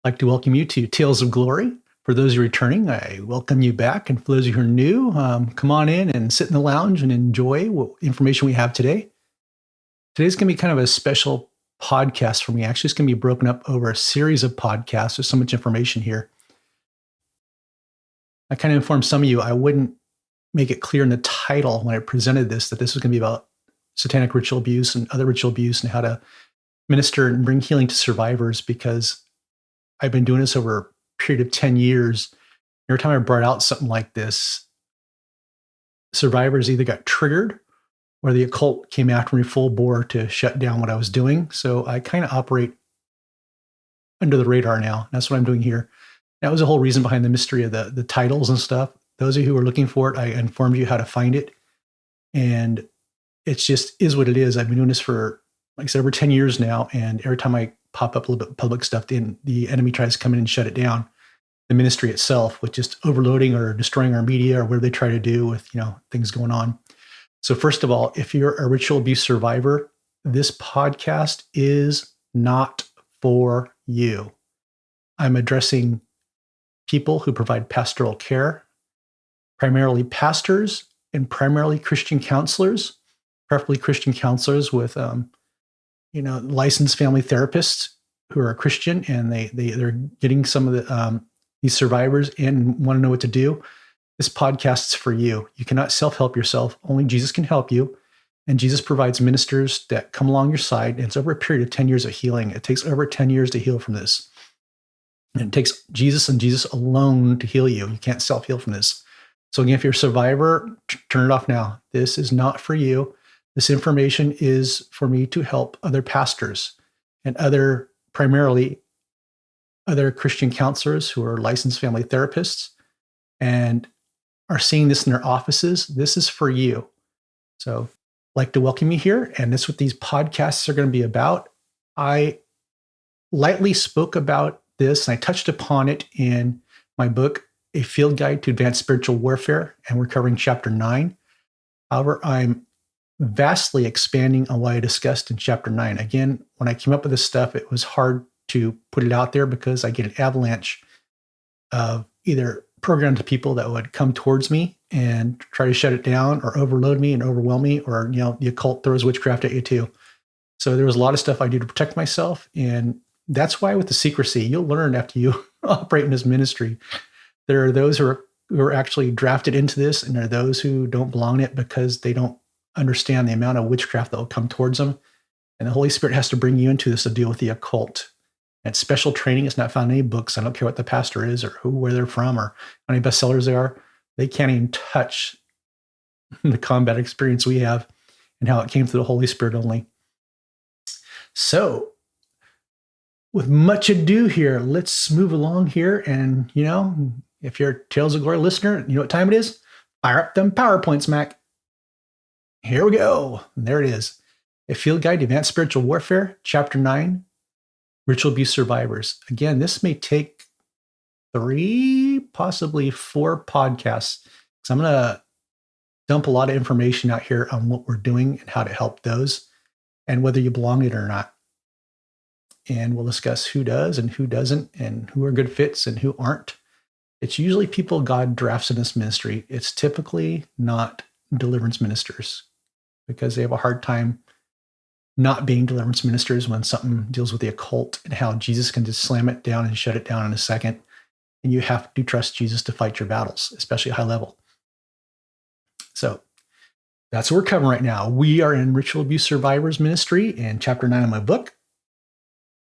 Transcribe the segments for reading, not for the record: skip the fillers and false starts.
I'd like to welcome you to Tales of Glory. For those who are returning, I welcome you back. And for those of you who are new, come on in and sit in the lounge and enjoy what information we have today. Today's going to be kind of a special podcast for me. Actually, it's going to be broken up over a series of podcasts. There's so much information here. I kind of informed some of you I wouldn't make it clear in the title when I presented this that this was going to be about satanic ritual abuse and other ritual abuse and how to minister and bring healing to survivors, because I've been doing this over a period of 10 years. Every time I brought out something like this, survivors either got triggered or the occult came after me full bore to shut down what I was doing. So I kind of operate under the radar now. That's what I'm doing here. That was the whole reason behind the mystery of the titles and stuff. Those of you who are looking for it, I informed you how to find it. And it just is what it is. I've been doing this for, like I said, over 10 years now. And every time I pop up a little bit of public stuff, the enemy tries to come in and shut it down. The ministry itself, with just overloading or destroying our media or whatever they try to do with, things going on. So first of all, if you're a ritual abuse survivor, this podcast is not for you. I'm addressing people who provide pastoral care, primarily pastors and primarily Christian counselors, preferably Christian counselors with licensed family therapists who are Christian, and they're getting some of these survivors and want to know what to do. This podcast is for you. You cannot self-help yourself. Only Jesus can help you. And Jesus provides ministers that come along your side. And it's over a period of 10 years of healing. It takes over 10 years to heal from this. And it takes Jesus and Jesus alone to heal you. You can't self-heal from this. So again, if you're a survivor, turn it off now. This is not for you. This information is for me to help other pastors and primarily other Christian counselors who are licensed family therapists and are seeing this in their offices. This is for you. So I'd like to welcome you here. And that's what these podcasts are going to be about. I lightly spoke about this, and I touched upon it in my book, A Field Guide to Advanced Spiritual Warfare, and we're covering chapter 9. However, I'm vastly expanding on what I discussed in chapter 9. Again, when I came up with this stuff, it was hard to put it out there because I get an avalanche of either programmed people that would come towards me and try to shut it down or overload me and overwhelm me, or, the occult throws witchcraft at you too. So there was a lot of stuff I do to protect myself. And that's why with the secrecy, you'll learn after you operate in this ministry. There are those who are actually drafted into this, and there are those who don't belong in it because they don't understand the amount of witchcraft that will come towards them. And the Holy Spirit has to bring you into this to deal with the occult. And special training is not found in any books. I don't care what the pastor is or where they're from or how many bestsellers they are. They can't even touch the combat experience we have and how it came through the Holy Spirit only. So with much ado here, let's move along here. And, if you're a Tales of Glory listener, you know what time it is? Fire up them PowerPoints, Mac. Here we go. And there it is. A Field Guide to Advanced Spiritual Warfare, Chapter 9, Ritual Abuse Survivors. Again, this may take 3, possibly 4 podcasts. So I'm going to dump a lot of information out here on what we're doing and how to help those and whether you belong in it or not. And we'll discuss who does and who doesn't and who are good fits and who aren't. It's usually people God drafts in this ministry. It's typically not deliverance ministers because they have a hard time not being deliverance ministers when something deals with the occult and how Jesus can just slam it down and shut it down in a second. And you have to trust Jesus to fight your battles, especially high level. So that's what we're covering right now. We are in Ritual Abuse Survivors Ministry in chapter 9 of my book.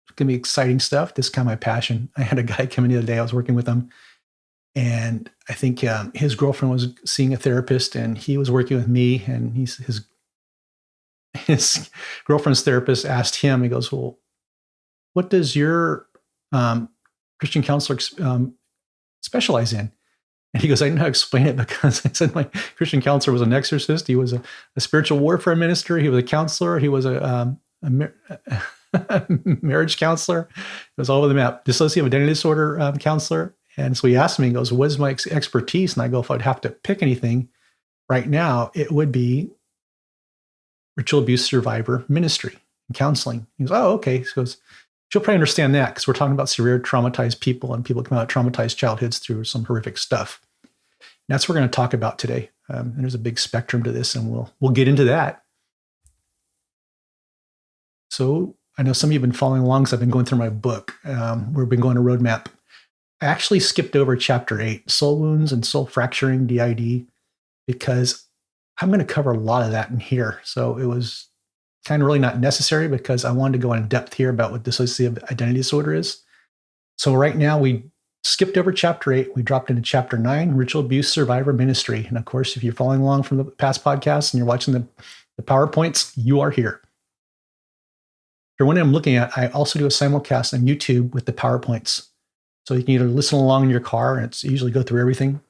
It's going to be exciting stuff. This is kind of my passion. I had a guy come in the other day. I was working with him. And I think his girlfriend was seeing a therapist, and he was working with me. And his girlfriend's therapist asked him, he goes, well, what does your Christian counselor specialize in? And he goes, I didn't know how to explain it because I said my Christian counselor was an exorcist. He was a spiritual warfare minister. He was a counselor. He was a marriage counselor. It was all over the map. Dissociative identity disorder counselor. And so he asked me, he goes, what is my expertise? And I go, if I'd have to pick anything right now, it would be ritual abuse survivor ministry and counseling. He goes, oh, okay. So he goes, She'll probably understand that because we're talking about severe traumatized people and people come out of traumatized childhoods through some horrific stuff. And that's what we're going to talk about today. And there's a big spectrum to this, and we'll get into that. So I know some of you have been following along because I've been going through my book. We've been going a roadmap. I actually skipped over chapter 8, soul wounds and soul fracturing, DID, because I'm going to cover a lot of that in here. So it was kind of really not necessary because I wanted to go in depth here about what dissociative identity disorder is. So right now we skipped over chapter 8. We dropped into chapter 9, ritual abuse survivor ministry. And of course, if you're following along from the past podcasts and you're watching the PowerPoints, you are here. For when I'm looking at, I also do a simulcast on YouTube with the PowerPoints. So you can either listen along in your car, and it's usually go through everything.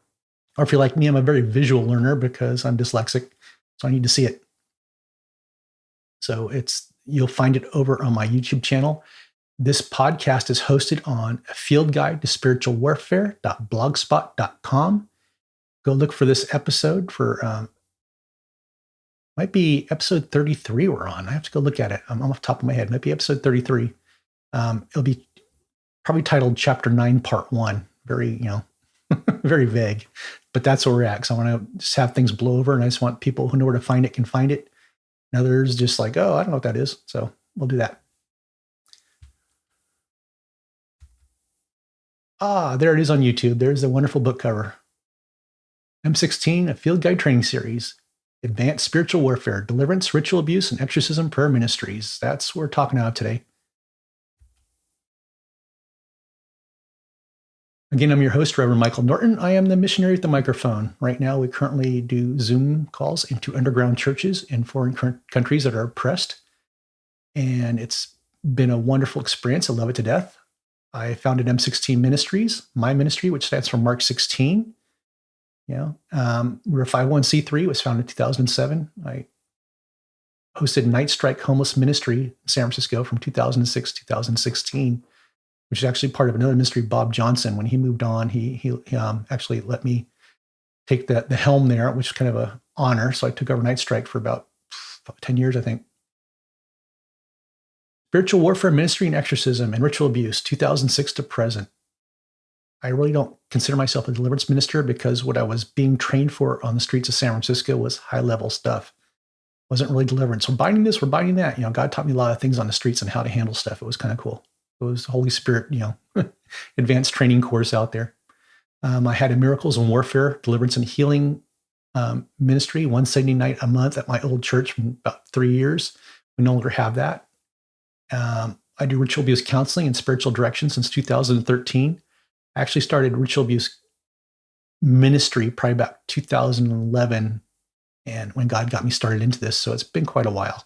Or if you're like me, I'm a very visual learner because I'm dyslexic, so I need to see it. So you'll find it over on my YouTube channel. This podcast is hosted on a field guide to spiritual warfare.blogspot.com. Go look for this episode for, might be episode 33 we're on. I have to go look at it. I'm off the top of my head. Might be episode 33. It'll be probably titled Chapter 9, Part 1. Very, very vague. But that's where we're at. So I want to just have things blow over, and I just want people who know where to find it can find it. And others just like, oh, I don't know what that is. So we'll do that. There it is on YouTube. There's the wonderful book cover. M16, a field guide training series. Advanced Spiritual Warfare, Deliverance, Ritual Abuse, and Exorcism Prayer Ministries. That's what we're talking about today. Again, I'm your host, Reverend Michael Norton. I am the missionary with the microphone. Right now, we currently do Zoom calls into underground churches in foreign countries that are oppressed. And it's been a wonderful experience. I love it to death. I founded M16 Ministries, my ministry, which stands for Mark 16. We're a 501c3. It was founded in 2007. I hosted Night Strike Homeless Ministry in San Francisco from 2006 to 2016. Which is actually part of another ministry, Bob Johnson. When he moved on, he actually let me take the helm there, which is kind of an honor. So I took over Night Strike for about 10 years, I think. Spiritual Warfare Ministry and Exorcism and Ritual Abuse, 2006 to present. I really don't consider myself a deliverance minister because what I was being trained for on the streets of San Francisco was high-level stuff. It wasn't really deliverance. We're binding this, we're binding that. God taught me a lot of things on the streets and how to handle stuff. It was kind of cool. It was Holy Spirit, advanced training course out there. I had a Miracles and Warfare, Deliverance and Healing ministry, 170 night a month at my old church for about 3 years. We no longer have that. I do ritual abuse counseling and spiritual direction since 2013. I actually started ritual abuse ministry probably about 2011, and when God got me started into this. So it's been quite a while.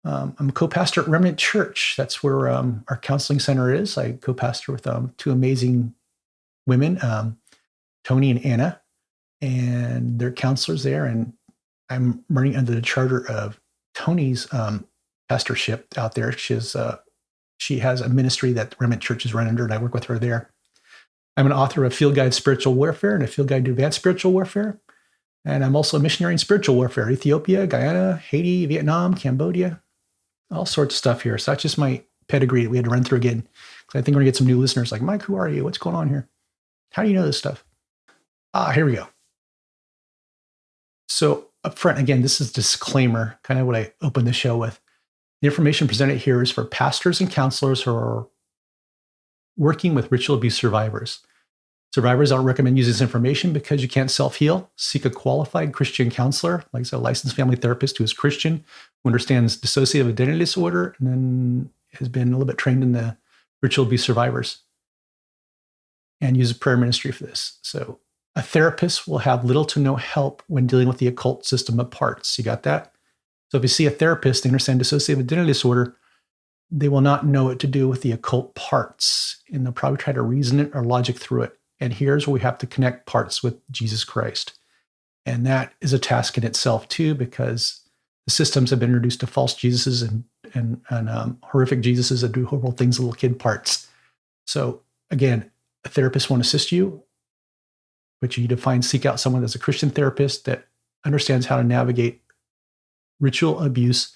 I'm a co-pastor at Remnant Church. That's where our counseling center is. I co-pastor with two amazing women, Tony and Anna, and they're counselors there. And I'm running under the charter of Tony's pastorship out there. She has a ministry that Remnant Church is run under, and I work with her there. I'm an author of Field Guide Spiritual Warfare and a Field Guide to Advanced Spiritual Warfare. And I'm also a missionary in spiritual warfare, Ethiopia, Guyana, Haiti, Vietnam, Cambodia. All sorts of stuff here. So that's just my pedigree that we had to run through again. Because I think we're going to get some new listeners like, Mike, who are you? What's going on here? How do you know this stuff? Here we go. So up front, again, this is disclaimer, kind of what I opened the show with. The information presented here is for pastors and counselors who are working with ritual abuse survivors. Survivors, I don't recommend using this information because you can't self-heal. Seek a qualified Christian counselor, like I said, a licensed family therapist who is Christian, who understands dissociative identity disorder, and then has been a little bit trained in the ritual abuse survivors, and use a prayer ministry for this. So a therapist will have little to no help when dealing with the occult system of parts. You got that? So if you see a therapist, they understand dissociative identity disorder, they will not know what to do with the occult parts, and they'll probably try to reason it or logic through it. And here's where we have to connect parts with Jesus Christ. And that is a task in itself too, because the systems have been introduced to false Jesuses and horrific Jesuses that do horrible things to little kid parts. So again, a therapist won't assist you, but you need to seek out someone that's a Christian therapist that understands how to navigate ritual abuse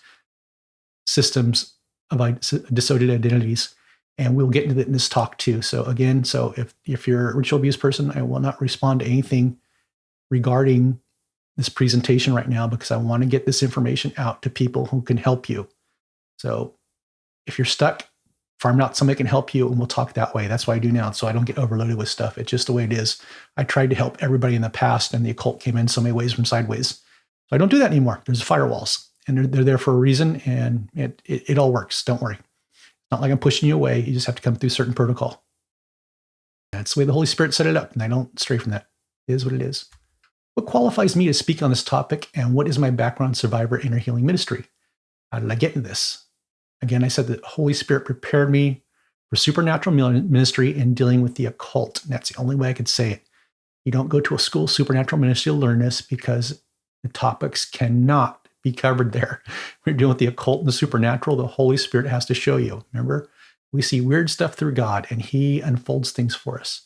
systems dissociative identities. And we'll get into that in this talk too. So again, if you're a ritual abuse person, I will not respond to anything regarding this presentation right now because I want to get this information out to people who can help you. So if you're stuck, farm out somebody can help you and we'll talk that way. That's what I do now. So I don't get overloaded with stuff. It's just the way it is. I tried to help everybody in the past and the occult came in so many ways from sideways. So I don't do that anymore. There's firewalls and they're there for a reason and it all works. Don't worry. It's not like I'm pushing you away. You just have to come through certain protocol. That's the way the Holy Spirit set it up. And I don't stray from that. It is what it is. What qualifies me to speak on this topic and what is my background survivor inner healing ministry? How did I get into this? Again, I said that the Holy Spirit prepared me for supernatural ministry and dealing with the occult. And that's the only way I could say it. You don't go to a school of supernatural ministry to learn this because the topics cannot be covered there. When you're dealing with the occult and the supernatural, the Holy Spirit has to show you. Remember, we see weird stuff through God and he unfolds things for us.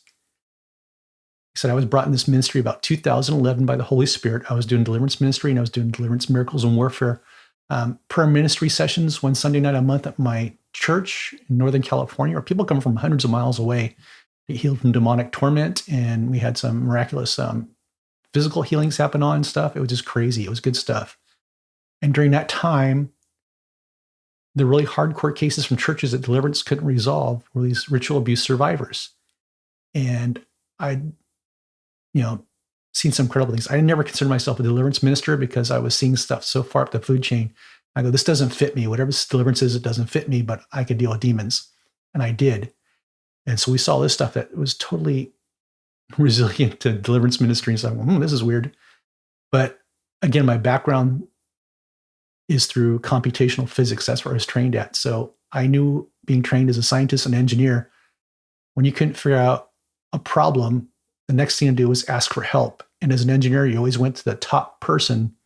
I said I was brought in this ministry about 2011 by the Holy Spirit. I was doing deliverance ministry and I was doing deliverance miracles and warfare prayer ministry sessions one Sunday night a month at my church in Northern California, where people come from hundreds of miles away to heal from demonic torment. And we had some miraculous physical healings happen on and stuff. It was just crazy. It was good stuff. And during that time, the really hardcore cases from churches that deliverance couldn't resolve were these ritual abuse survivors. And I'd, seen some incredible things. I never considered myself a deliverance minister because I was seeing stuff so far up the food chain. I go, this doesn't fit me. Whatever this deliverance is, it doesn't fit me, but I could deal with demons. And I did. And so we saw this stuff that was totally resilient to deliverance ministry. And so I went, this is weird. But again, my background is through computational physics. That's where I was trained at. So I knew being trained as a scientist and engineer, when you couldn't figure out a problem, the next thing to do was ask for help. And as an engineer, you always went to the top person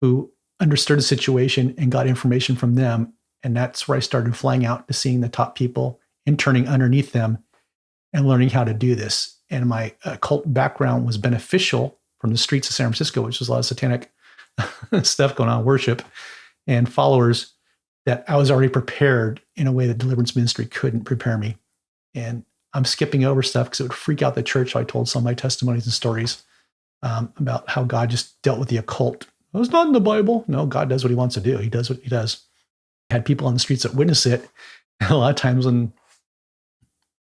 who understood the situation and got information from them. And that's where I started flying out to seeing the top people, interning underneath them and learning how to do this. And my occult background was beneficial from the streets of San Francisco, which was a lot of satanic stuff going on, worship and followers, that I was already prepared in a way that deliverance ministry couldn't prepare me. And I'm skipping over stuff because it would freak out the church. So I told some of my testimonies and stories about how God just dealt with the occult. It was not in the Bible. No, God does what he wants to do. He does what he does. I had people on the streets that witness it. And a lot of times when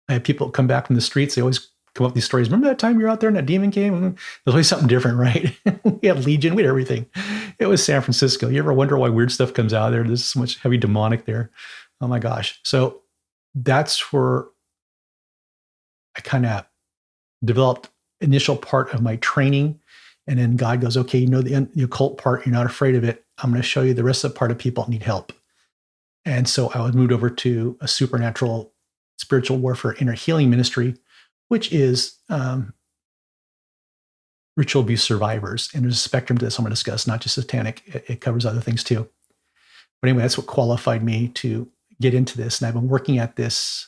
I had people come back from the streets, they always come up with these stories. Remember that time you were out there and that demon came? There's always something different, right? We had Legion, we had everything. It was San Francisco. You ever wonder why weird stuff comes out of there? There's so much heavy demonic there. Oh my gosh. So that's where I kind of developed initial part of my training. And then God goes, okay, the occult part, you're not afraid of it. I'm going to show you the rest of the part of people that need help. And so I was moved over to a supernatural spiritual warfare inner healing ministry, which is ritual abuse survivors. And there's a spectrum to this I'm going to discuss, not just satanic. It covers other things too. But anyway, that's what qualified me to get into this. And I've been working at this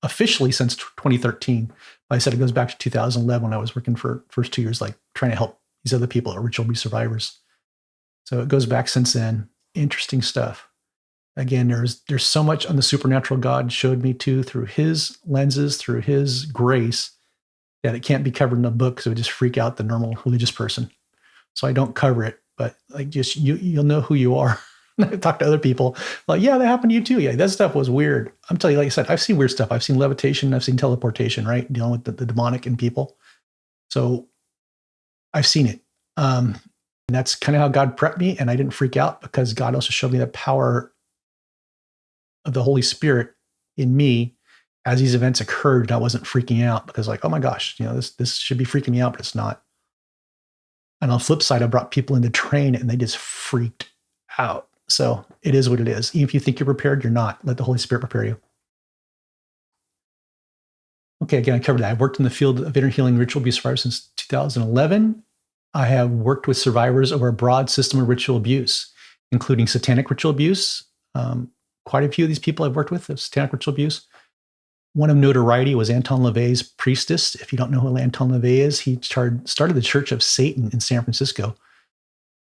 officially since 2013. But I said it goes back to 2011 when I was working for first 2 years, like trying to help these other people that are ritual abuse survivors. So it goes back since then. Interesting stuff. Again, there's so much on the supernatural God showed me too through his lenses, through his grace, that it can't be covered in a book because it would just freak out the normal religious person. So I don't cover it, but like just you'll know who you are. I talk to other people like, yeah, that happened to you too. Yeah, that stuff was weird. I'm telling you, like I said, I've seen weird stuff. I've seen levitation. I've seen teleportation, right? Dealing with the demonic in people. So I've seen it. And that's kind of how God prepped me. And I didn't freak out because God also showed me the power of the Holy Spirit in me as these events occurred. And I wasn't freaking out because like, oh my gosh, this should be freaking me out, but it's not. And on the flip side, I brought people in to train and they just freaked out. So it is what it is. Even if you think you're prepared, you're not. Let the Holy Spirit prepare you. Okay, again, I covered that. I've worked in the field of inner healing ritual abuse survivors since 2011. I have worked with survivors over a broad system of ritual abuse, including satanic ritual abuse. Quite a few of these people I've worked with have satanic ritual abuse. One of notoriety was Anton LaVey's priestess. If you don't know who Anton LaVey is, he started the Church of Satan in San Francisco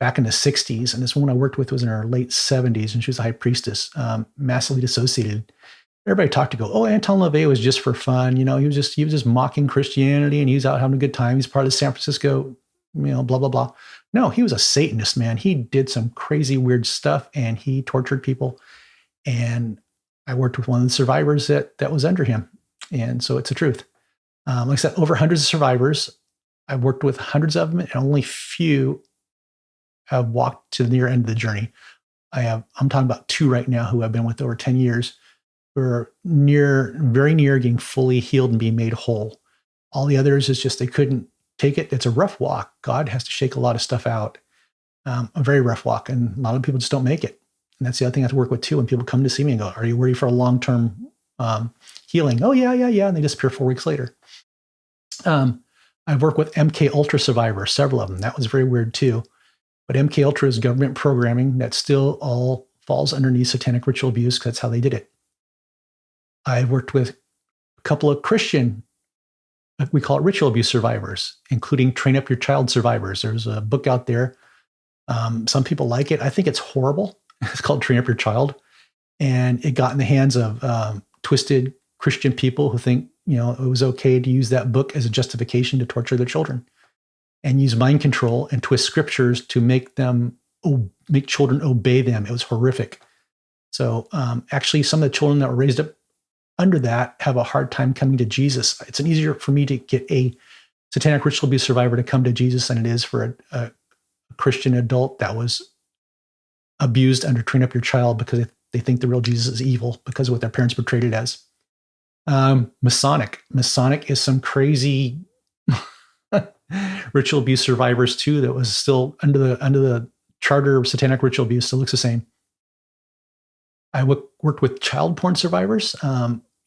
back in the 60s. And this woman I worked with was in her late 70s, and she was a high priestess, massively dissociated. Everybody talked to go, oh, Anton LaVey was just for fun. He was just mocking Christianity, and he was out having a good time. He's part of the San Francisco, blah, blah, blah. No, he was a Satanist, man. He did some crazy, weird stuff, and he tortured people. And I worked with one of the survivors that was under him. And so it's the truth. Like I said, over hundreds of survivors. I've worked with hundreds of them, and only few have walked to the near end of the journey. I'm talking about 2 right now who I've been with over 10 years, who are very near getting fully healed and being made whole. All the others is just they couldn't take it. It's a rough walk. God has to shake a lot of stuff out. A very rough walk, and a lot of people just don't make it. And that's the other thing I have to work with too. When people come to see me and go, are you ready for a long-term healing? Oh, yeah. And they disappear 4 weeks later. I've worked with MK Ultra survivors, several of them. That was very weird too. But MK Ultra is government programming that still all falls underneath satanic ritual abuse, because that's how they did it. I've worked with a couple of Christian, we call it ritual abuse survivors, including Train Up Your Child survivors. There's a book out there. Some people like it. I think it's horrible. It's called Train Up Your Child. And it got in the hands of twisted Christian people who think, it was okay to use that book as a justification to torture their children and use mind control and twist scriptures to make children obey them. It was horrific. So actually, some of the children that were raised up under that have a hard time coming to Jesus. It's easier for me to get a satanic ritual abuse survivor to come to Jesus than it is for a Christian adult that was abused under Train Up Your Child, because they think the real Jesus is evil because of what their parents portrayed it as. Masonic is some crazy ritual abuse survivors too, that was still under the charter of satanic ritual abuse. Still looks the same. I worked with child porn survivors,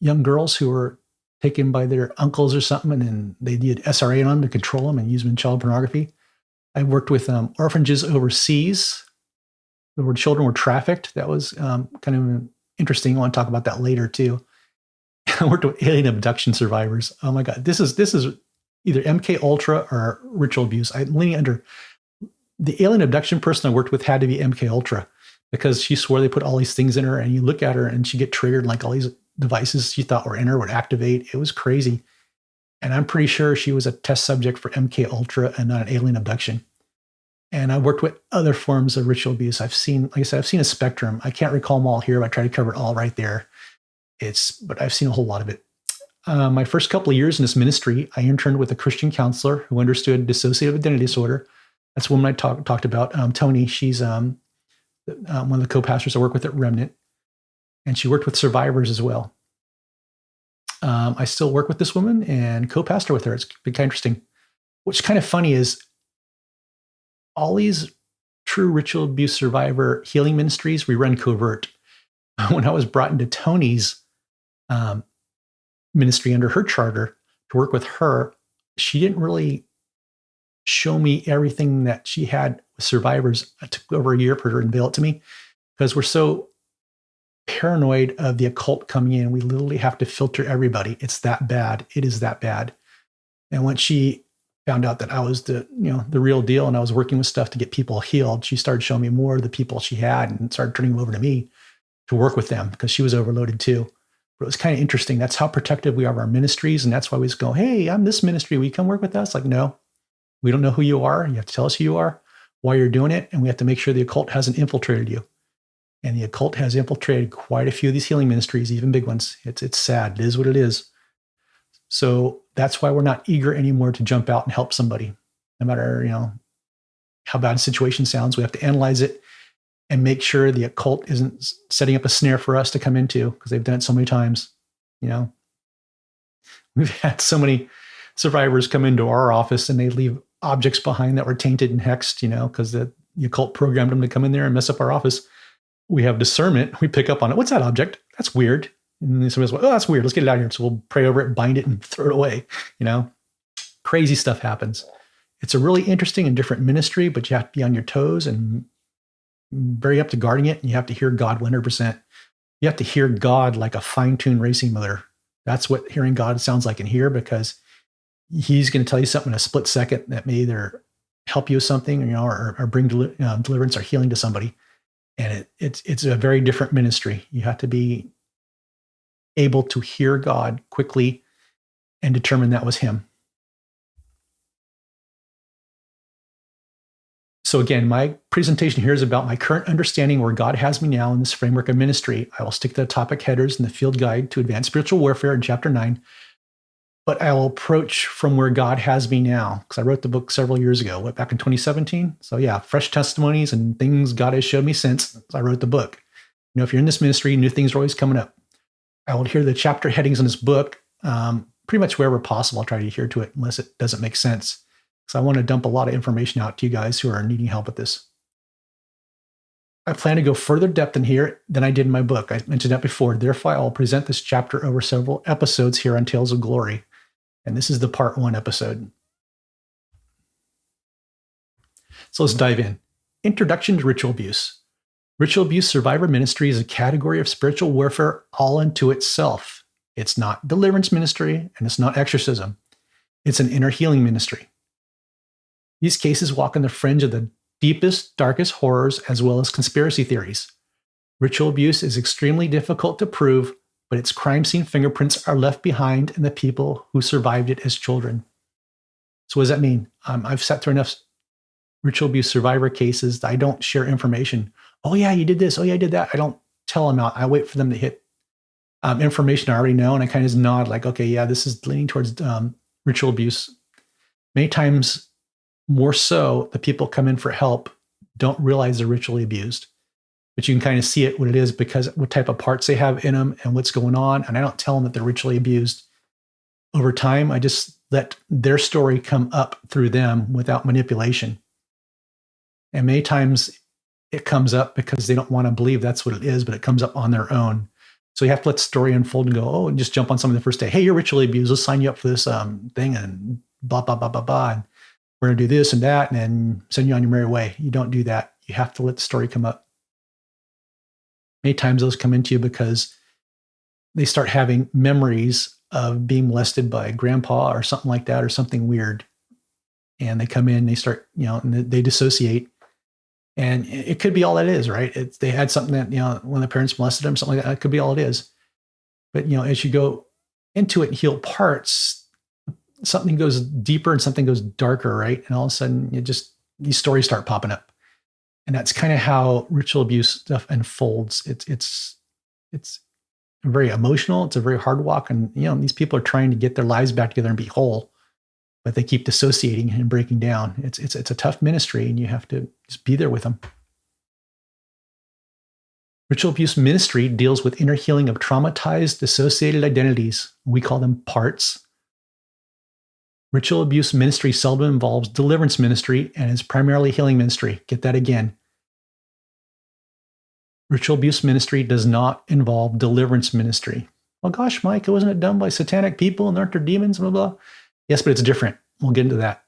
young girls who were taken by their uncles or something, and then they did SRA on them to control them and use them in child pornography. I worked with orphanages overseas where children were trafficked. That was kind of interesting. I want to talk about that later too. I worked with alien abduction survivors. Oh my God, this is either MK Ultra or ritual abuse. I'm leaning under the alien abduction person I worked with had to be MK Ultra, because she swore they put all these things in her, and you look at her and she get triggered, like all these devices she thought were in her would activate. It was crazy. And I'm pretty sure she was a test subject for MK Ultra and not an alien abduction. And I worked with other forms of ritual abuse. I've seen a spectrum. I can't recall them all here, but I try to cover it all right there. But I've seen a whole lot of it. My first couple of years in this ministry, I interned with a Christian counselor who understood dissociative identity disorder. That's the woman I talked about, Tony. She's one of the co-pastors I work with at Remnant, and she worked with survivors as well. I still work with this woman and co-pastor with her. It's been kind of interesting. What's kind of funny is all these true ritual abuse survivor healing ministries, we run covert. When I was brought into Tony's ministry under her charter to work with her, she didn't really show me everything that she had with survivors. It took over a year for her to unveil it to me, because we're so paranoid of the occult coming in. We literally have to filter everybody. It's that bad. It is that bad. And once she found out that I was the real deal and I was working with stuff to get people healed, she started showing me more of the people she had and started turning them over to me to work with them, because she was overloaded too. But it was kind of interesting. That's how protective we are of our ministries. And that's why we just go, hey, I'm this ministry. Will you come work with us? Like, no, we don't know who you are. You have to tell us who you are, why you're doing it. And we have to make sure the occult hasn't infiltrated you. And the occult has infiltrated quite a few of these healing ministries, even big ones. It's sad. It is what it is. So that's why we're not eager anymore to jump out and help somebody. No matter, how bad a situation sounds, we have to analyze it and make sure the occult isn't setting up a snare for us to come into, because they've done it so many times. We've had so many survivors come into our office and they leave objects behind that were tainted and hexed, because the occult programmed them to come in there and mess up our office. We have discernment. We pick up on it. What's that object? That's weird. And then somebody's like, oh, that's weird. Let's get it out of here. So we'll pray over it, bind it, and throw it away. Crazy stuff happens. It's a really interesting and different ministry, but you have to be on your toes and very up to guarding it. And you have to hear God 100%. You have to hear God like a fine-tuned racing motor. That's what hearing God sounds like in here, because he's going to tell you something in a split second that may either help you with something, or bring deliverance or healing to somebody. And it's a very different ministry. You have to be able to hear God quickly and determine that was him. So again, my presentation here is about my current understanding where God has me now in this framework of ministry. I will stick to the topic headers in the field guide to advanced spiritual warfare in chapter 9, but I will approach from where God has me now, because I wrote the book several years ago, back in 2017. So yeah, fresh testimonies and things God has showed me since I wrote the book. If you're in this ministry, new things are always coming up. I will adhere to the chapter headings in this book, pretty much wherever possible. I'll try to adhere to it unless it doesn't make sense. So I want to dump a lot of information out to you guys who are needing help with this. I plan to go further depth in here than I did in my book. I mentioned that before. Therefore, I will present this chapter over several episodes here on Tales of Glory. And this is the part 1 episode. So let's dive in. Introduction to ritual abuse. Ritual abuse survivor ministry is a category of spiritual warfare all unto itself. It's not deliverance ministry, and it's not exorcism. It's an inner healing ministry. These cases walk on the fringe of the deepest, darkest horrors, as well as conspiracy theories. Ritual abuse is extremely difficult to prove, but its crime scene fingerprints are left behind in the people who survived it as children. So what does that mean? I've sat through enough ritual abuse survivor cases that I don't share information. Oh yeah, you did this. Oh yeah, I did that. I don't tell them out. I wait for them to hit information I already know, and I kind of just nod like, okay, yeah, this is leaning towards ritual abuse. Many times, more so, the people come in for help don't realize they're ritually abused, but you can kind of see it what it is because what type of parts they have in them and what's going on. And I don't tell them that they're ritually abused. Over time, I just let their story come up through them without manipulation. And many times it comes up because they don't want to believe that's what it is, but it comes up on their own. So you have to let the story unfold and go, and just jump on something the first day. Hey, you're ritually abused. Let's sign you up for this thing and blah, blah, blah, blah, blah. And we're going to do this and that and then send you on your merry way. You don't do that. You have to let the story come up. Many times those come into you because they start having memories of being molested by grandpa or something like that, or something weird. And they come in, they start, and they dissociate. And it could be all that is, right? They had something that, when the parents molested them, something like that, it could be all it is. But, as you go into it and heal parts, something goes deeper and something goes darker, right? And all of a sudden, these stories start popping up. And that's kind of how ritual abuse stuff unfolds. It's very emotional. It's a very hard walk. And, these people are trying to get their lives back together and be whole, but they keep dissociating and breaking down. It's a tough ministry, and you have to just be there with them. Ritual abuse ministry deals with inner healing of traumatized, dissociated identities. We call them parts. Ritual abuse ministry seldom involves deliverance ministry and is primarily healing ministry. Get that again. Ritual abuse ministry does not involve deliverance ministry. Well, gosh, Mike, wasn't it done by satanic people and aren't there demons, blah, blah? Yes, but it's different. We'll get into that.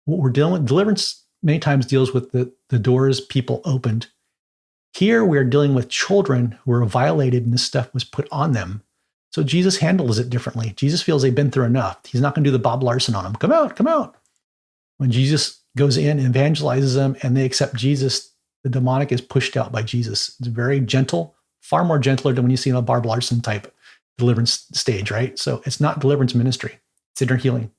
What we're dealing with, deliverance many times deals with the doors people opened. Here, we're dealing with children who were violated and this stuff was put on them. So Jesus handles it differently. Jesus feels they've been through enough. He's not going to do the Bob Larson on them. Come out, come out. When Jesus goes in and evangelizes them and they accept Jesus, the demonic is pushed out by Jesus. It's very gentle, far more gentler than when you see a Bob Larson type deliverance stage, right? So it's not deliverance ministry. It's inner healing.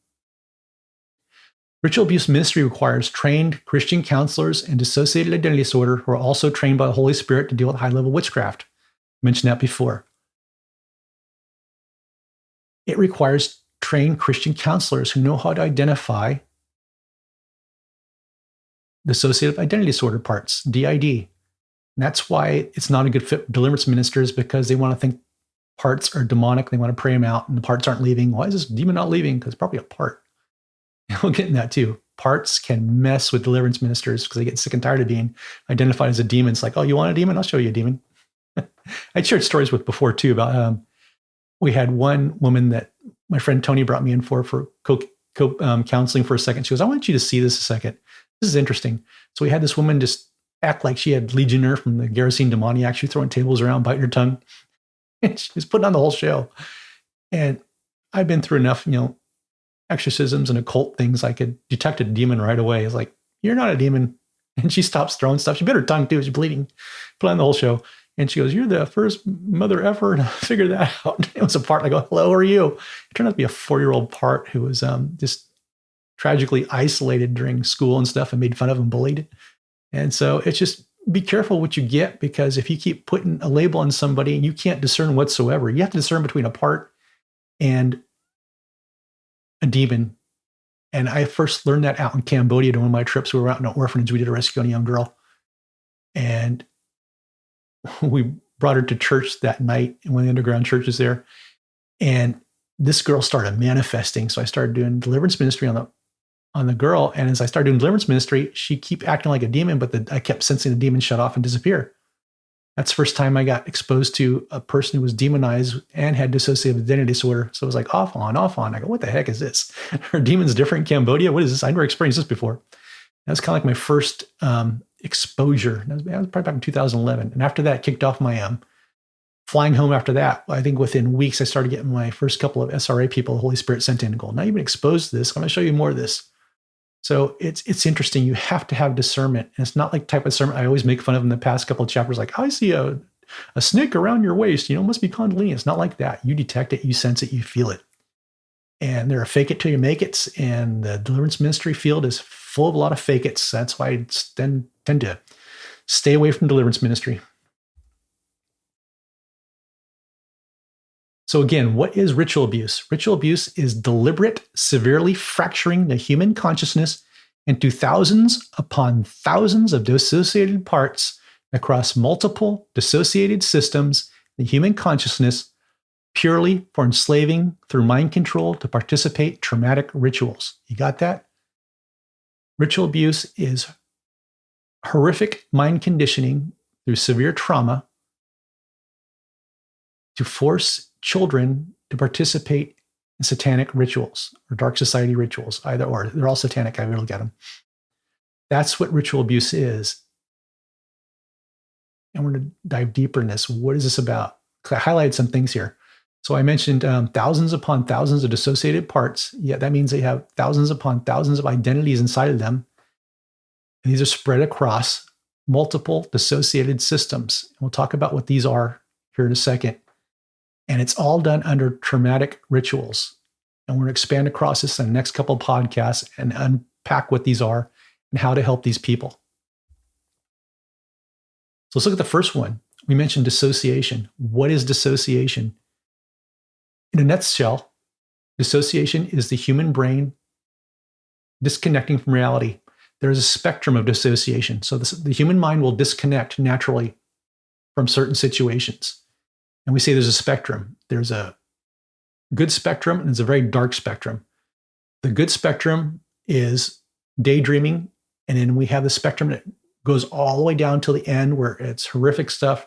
Ritual abuse ministry requires trained Christian counselors and dissociated identity disorder who are also trained by the Holy Spirit to deal with high-level witchcraft. I mentioned that before. It requires trained Christian counselors who know how to identify dissociative identity disorder parts, DID. And that's why it's not a good fit for deliverance ministers, because they want to think parts are demonic. They want to pray them out and the parts aren't leaving. Why is this demon not leaving? Because it's probably a part. We'll get in that too. Parts can mess with deliverance ministers because they get sick and tired of being identified as a demon. It's like, oh, you want a demon? I'll show you a demon. I shared stories with before too about we had one woman that my friend Tony brought me in for counseling for a second. She goes, I want you to see this a second. This is interesting. So we had this woman just act like she had Legionnaire from the Gerasene demoniac. She was throwing tables around, biting her tongue. And she was putting on the whole show. And I've been through enough, exorcisms and occult things. I could detect a demon right away. It's like, you're not a demon. And she stops throwing stuff. She bit her tongue too. She's bleeding, put on the whole show. And she goes, you're the first mother ever to figure that out. It was a part. I go, hello, who are you? It turned out to be a 4-year-old part who was just tragically isolated during school and stuff and made fun of and bullied. And so it's just be careful what you get, because if you keep putting a label on somebody and you can't discern whatsoever, you have to discern between a part and a demon. And I first learned that out in Cambodia during one of my trips. We were out in an orphanage. We did a rescue on a young girl. And we brought her to church that night in one of the underground churches there. And this girl started manifesting. So I started doing deliverance ministry on the girl. And as I started doing deliverance ministry, she kept acting like a demon, but I kept sensing the demon shut off and disappear. That's the first time I got exposed to a person who was demonized and had dissociative identity disorder. So it was like off on. I go, what the heck is this? Are demons different in Cambodia? What is this? I never experienced this before. That's kind of like my first exposure. That was probably back in 2011. And after that, it kicked off my flying home after that. I think within weeks, I started getting my first couple of SRA people the Holy Spirit sent in and go, now you've been exposed to this. I'm going to show you more of this. So it's interesting. You have to have discernment. And it's not like type of discernment I always make fun of in the past couple of chapters. Like, I see a snake around your waist, it must be Kundalini. It's not like that. You detect it, you sense it, you feel it. And there are fake it till you make it. And the deliverance ministry field is full of a lot of fake it's. That's why I tend to stay away from deliverance ministry. So again, what is ritual abuse? Ritual abuse is deliberate, severely fracturing the human consciousness into thousands upon thousands of dissociated parts across multiple dissociated systems, the human consciousness, purely for enslaving through mind control to participate traumatic rituals. You got that? Ritual abuse is horrific mind conditioning through severe trauma to force children to participate in satanic rituals or dark society rituals, either or. They're all satanic. I really get them. That's what ritual abuse is. And we're going to dive deeper in this. What is this about? I highlighted some things here. So I mentioned thousands upon thousands of dissociated parts. Yeah, that means they have thousands upon thousands of identities inside of them. And these are spread across multiple dissociated systems. And we'll talk about what these are here in a second. And it's all done under traumatic rituals. And we're going to expand across this in the next couple of podcasts and unpack what these are and how to help these people. So let's look at the first one. We mentioned dissociation. What is dissociation? In a nutshell, dissociation is the human brain disconnecting from reality. There is a spectrum of dissociation. So the human mind will disconnect naturally from certain situations. And we say there's a spectrum. There's a good spectrum and there's a very dark spectrum. The good spectrum is daydreaming. And then we have the spectrum that goes all the way down till the end where it's horrific stuff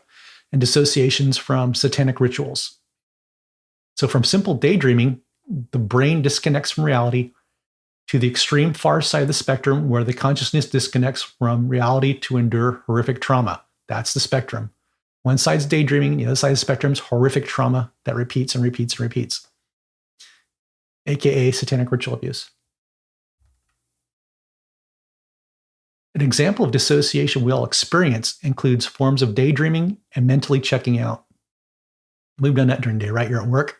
and dissociations from satanic rituals. So from simple daydreaming, the brain disconnects from reality to the extreme far side of the spectrum where the consciousness disconnects from reality to endure horrific trauma. That's the spectrum. One side's daydreaming, the other side of the spectrum is horrific trauma that repeats and repeats and repeats, aka satanic ritual abuse. An example of dissociation we all experience includes forms of daydreaming and mentally checking out. We've done that during the day, right? You're at work,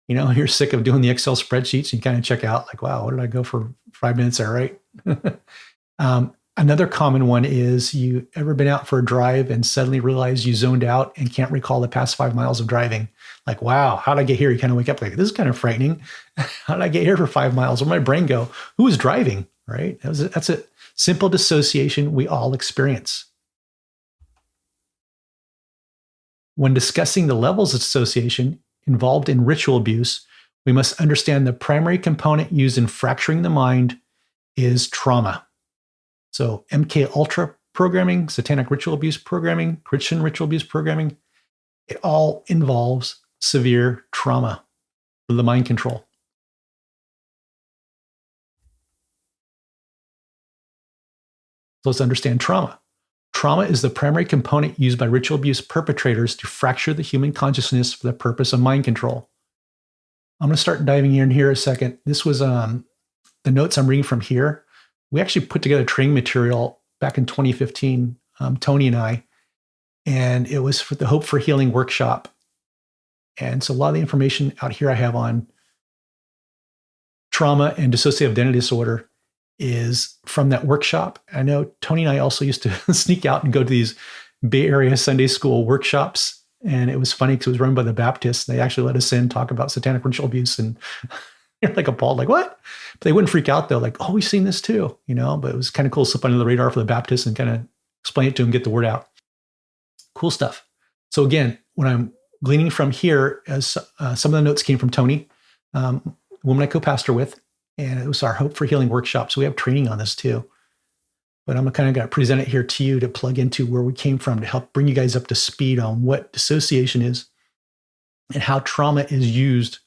you're sick of doing the Excel spreadsheets and you kind of check out like, wow, what did I go for 5 minutes there, right? Another common one is you ever been out for a drive and suddenly realize you zoned out and can't recall the past 5 miles of driving. Like, wow, how did I get here? You kind of wake up like, this is kind of frightening. How did I get here for 5 miles? Where'd my brain go? Who was driving, right? That's a simple dissociation we all experience. When discussing the levels of dissociation involved in ritual abuse, we must understand the primary component used in fracturing the mind is trauma. So MK Ultra programming, satanic ritual abuse programming, Christian ritual abuse programming, it all involves severe trauma for the mind control. So let's understand trauma. Trauma is the primary component used by ritual abuse perpetrators to fracture the human consciousness for the purpose of mind control. I'm going to start diving in here a second. This was the notes I'm reading from here we actually put together training material back in 2015, Tony and I, and it was for the Hope for Healing workshop. And so a lot of the information out here I have on trauma and dissociative identity disorder is from that workshop. I know Tony and I also used to sneak out and go to these Bay Area Sunday school workshops. And it was funny because it was run by the Baptists. They actually let us in, talk about satanic ritual abuse. And you're like appalled, like, what? But they wouldn't freak out though. Like, oh, we've seen this too, but it was kind of cool to slip under the radar for the Baptists and kind of explain it to them, get the word out. Cool stuff. So again, when I'm gleaning from here, as some of the notes came from Tony, woman I co-pastor with, and it was our Hope for Healing workshop. So we have training on this too. But I'm kind of going to present it here to you to plug into where we came from to help bring you guys up to speed on what dissociation is and how trauma is used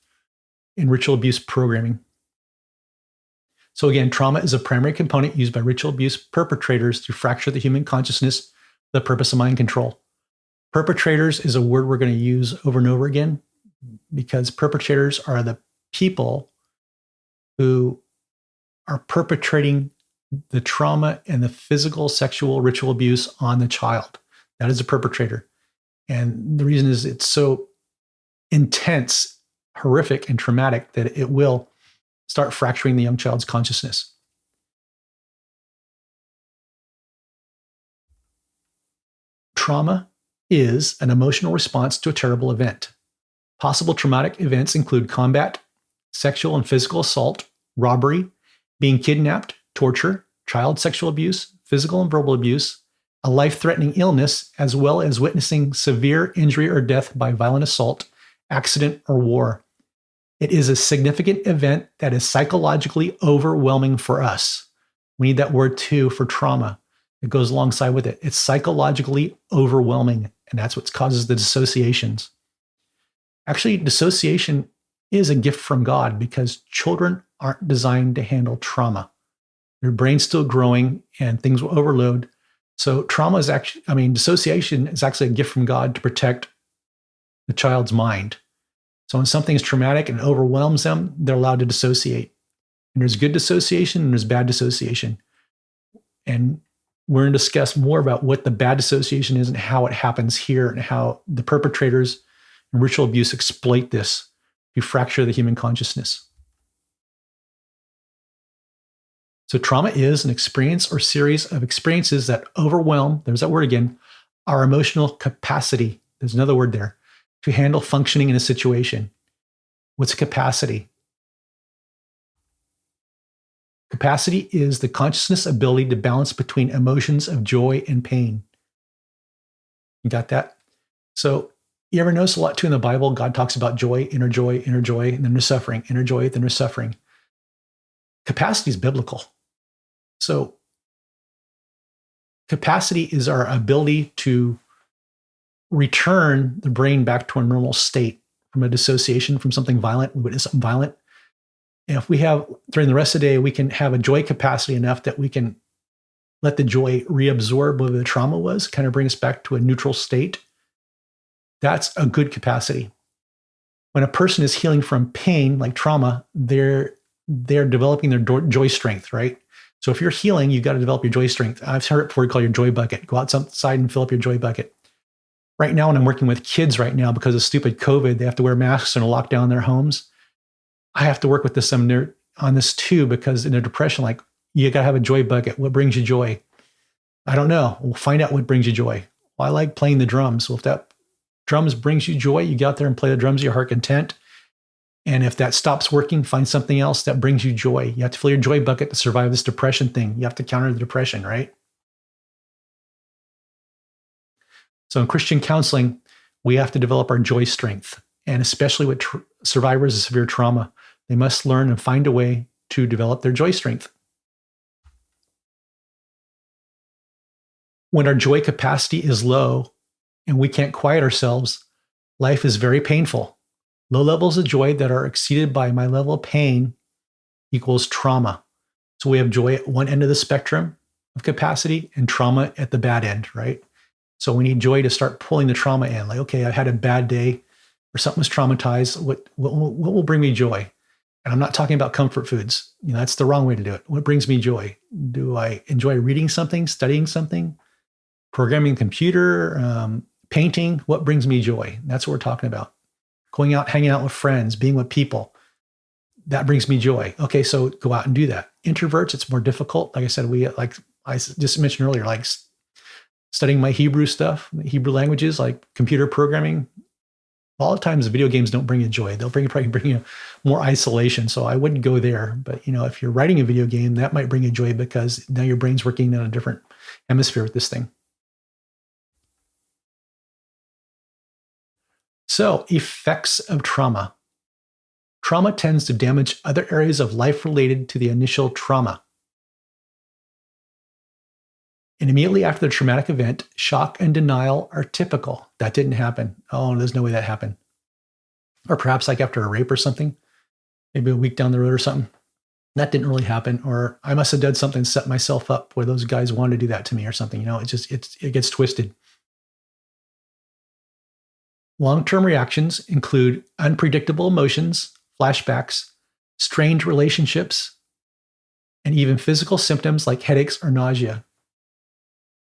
in ritual abuse programming. So again, trauma is a primary component used by ritual abuse perpetrators to fracture the human consciousness for the purpose of mind control. Perpetrators is a word we're going to use over and over again because perpetrators are the people who are perpetrating the trauma and the physical, sexual, ritual abuse on the child. That is a perpetrator. And the reason is it's so intense, horrific, and traumatic that it will start fracturing the young child's consciousness. Trauma is an emotional response to a terrible event. Possible traumatic events include combat, sexual and physical assault, robbery, being kidnapped, torture, child sexual abuse, physical and verbal abuse, a life-threatening illness, as well as witnessing severe injury or death by violent assault, accident, or war. It is a significant event that is psychologically overwhelming for us. We need that word too for trauma. It goes alongside with it. It's psychologically overwhelming, and that's what causes the dissociations. Actually, dissociation is a gift from God because children aren't designed to handle trauma. Your brain's still growing and things will overload. So dissociation is actually a gift from God to protect the child's mind. So when something is traumatic and overwhelms them, they're allowed to dissociate. And there's good dissociation and there's bad dissociation. And we're going to discuss more about what the bad dissociation is and how it happens here and how the perpetrators in ritual abuse exploit this to fracture the human consciousness. So trauma is an experience or series of experiences that overwhelm, there's that word again, our emotional capacity. There's another word there, to handle functioning in a situation. What's capacity? Capacity is the consciousness ability to balance between emotions of joy and pain. You got that? So you ever notice a lot too in the Bible, God talks about joy, inner joy, and then there's suffering, inner joy, then there's suffering. Capacity is biblical. So capacity is our ability to return the brain back to a normal state from a dissociation from something violent. We witness something violent. And if we have, during the rest of the day, we can have a joy capacity enough that we can let the joy reabsorb whatever the trauma was, kind of bring us back to a neutral state. That's a good capacity. When a person is healing from pain, like trauma, they're developing their joy strength, right? So if you're healing, you've got to develop your joy strength. I've heard it before called your joy bucket. Go outside and fill up your joy bucket. Right now, when I'm working with kids right now, because of stupid COVID, they have to wear masks and lock down their homes. I have to work with this on this too, because in a depression, like, you got to have a joy bucket. What brings you joy? I don't know. We'll find out what brings you joy. Well, I like playing the drums. Well, if that drums brings you joy, you get out there and play the drums, your heart content. And if that stops working, find something else that brings you joy. You have to fill your joy bucket to survive this depression thing. You have to counter the depression, right? So in Christian counseling, we have to develop our joy strength. And especially with survivors of severe trauma, they must learn and find a way to develop their joy strength. When our joy capacity is low and we can't quiet ourselves, life is very painful. Low levels of joy that are exceeded by my level of pain equals trauma. So we have joy at one end of the spectrum of capacity and trauma at the bad end, right? So we need joy to start pulling the trauma in. Like, okay, I had a bad day or something was traumatized. What will bring me joy? And I'm not talking about comfort foods. That's the wrong way to do it. What brings me joy? Do I enjoy reading something, studying something, programming a computer, painting? What brings me joy? That's what we're talking about. Going out, hanging out with friends, being with people. That brings me joy. Okay, so go out and do that. Introverts, it's more difficult. Like I said, I just mentioned earlier, like studying my Hebrew stuff, Hebrew languages, like computer programming. A lot of times video games don't bring you joy. They'll probably bring you more isolation. So I wouldn't go there. But if you're writing a video game, that might bring you joy because now your brain's working in a different hemisphere with this thing. So, effects of trauma. Trauma tends to damage other areas of life related to the initial trauma. And immediately after the traumatic event, shock and denial are typical. That didn't happen. Oh, there's no way that happened. Or perhaps like after a rape or something, maybe a week down the road or something. That didn't really happen. Or I must have done something, set myself up where those guys wanted to do that to me or something. It gets twisted. Long-term reactions include unpredictable emotions, flashbacks, strained relationships, and even physical symptoms like headaches or nausea.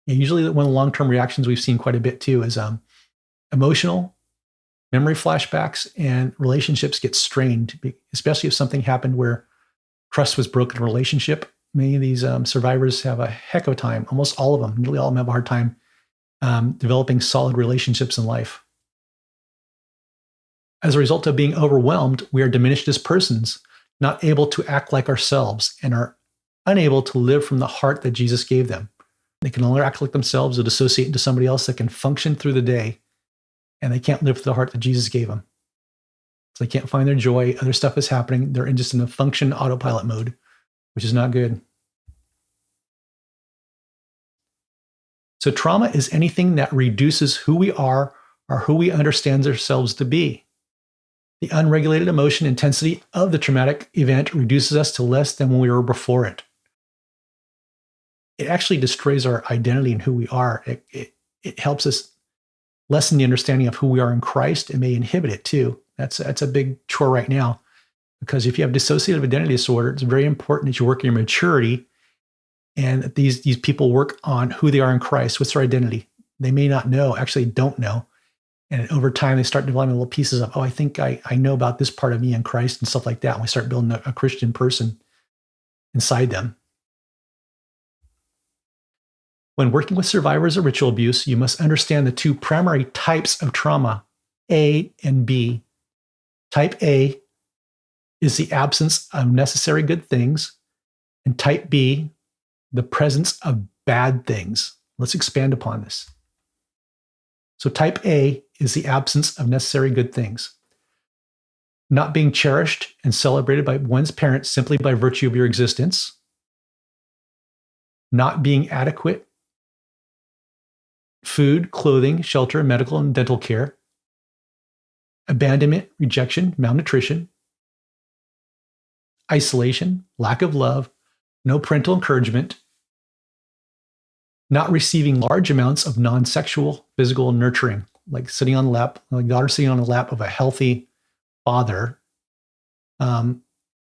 And usually one of the long-term reactions we've seen quite a bit too is emotional, memory flashbacks, and relationships get strained, especially if something happened where trust was broken in a relationship. Many of these survivors have a heck of a time, almost all of them, nearly all of them have a hard time developing solid relationships in life. As a result of being overwhelmed, we are diminished as persons, not able to act like ourselves, and are unable to live from the heart that Jesus gave them. They can only act like themselves or dissociate into somebody else that can function through the day, and they can't live with the heart that Jesus gave them. So they can't find their joy. Other stuff is happening. They're just in a function autopilot mode, which is not good. So trauma is anything that reduces who we are or who we understand ourselves to be. The unregulated emotion intensity of the traumatic event reduces us to less than when we were before it. It actually destroys our identity and who we are. It helps us lessen the understanding of who we are in Christ. It may inhibit it too. That's a big chore right now, because if you have dissociative identity disorder, it's very important that you work on your maturity and that these people work on who they are in Christ. What's their identity? They may not know, actually don't know. And over time, they start developing little pieces of, I think I know about this part of me in Christ and stuff like that. And we start building a Christian person inside them. When working with survivors of ritual abuse, you must understand the two primary types of trauma, A and B. Type A is the absence of necessary good things, and type B, the presence of bad things. Let's expand upon this. So type A is the absence of necessary good things. Not being cherished and celebrated by one's parents simply by virtue of your existence. Not being adequate food, clothing, shelter, medical and dental care. Abandonment, rejection, malnutrition. Isolation, lack of love, no parental encouragement. Not receiving large amounts of non-sexual physical nurturing, like sitting on the lap, like daughter sitting on the lap of a healthy father.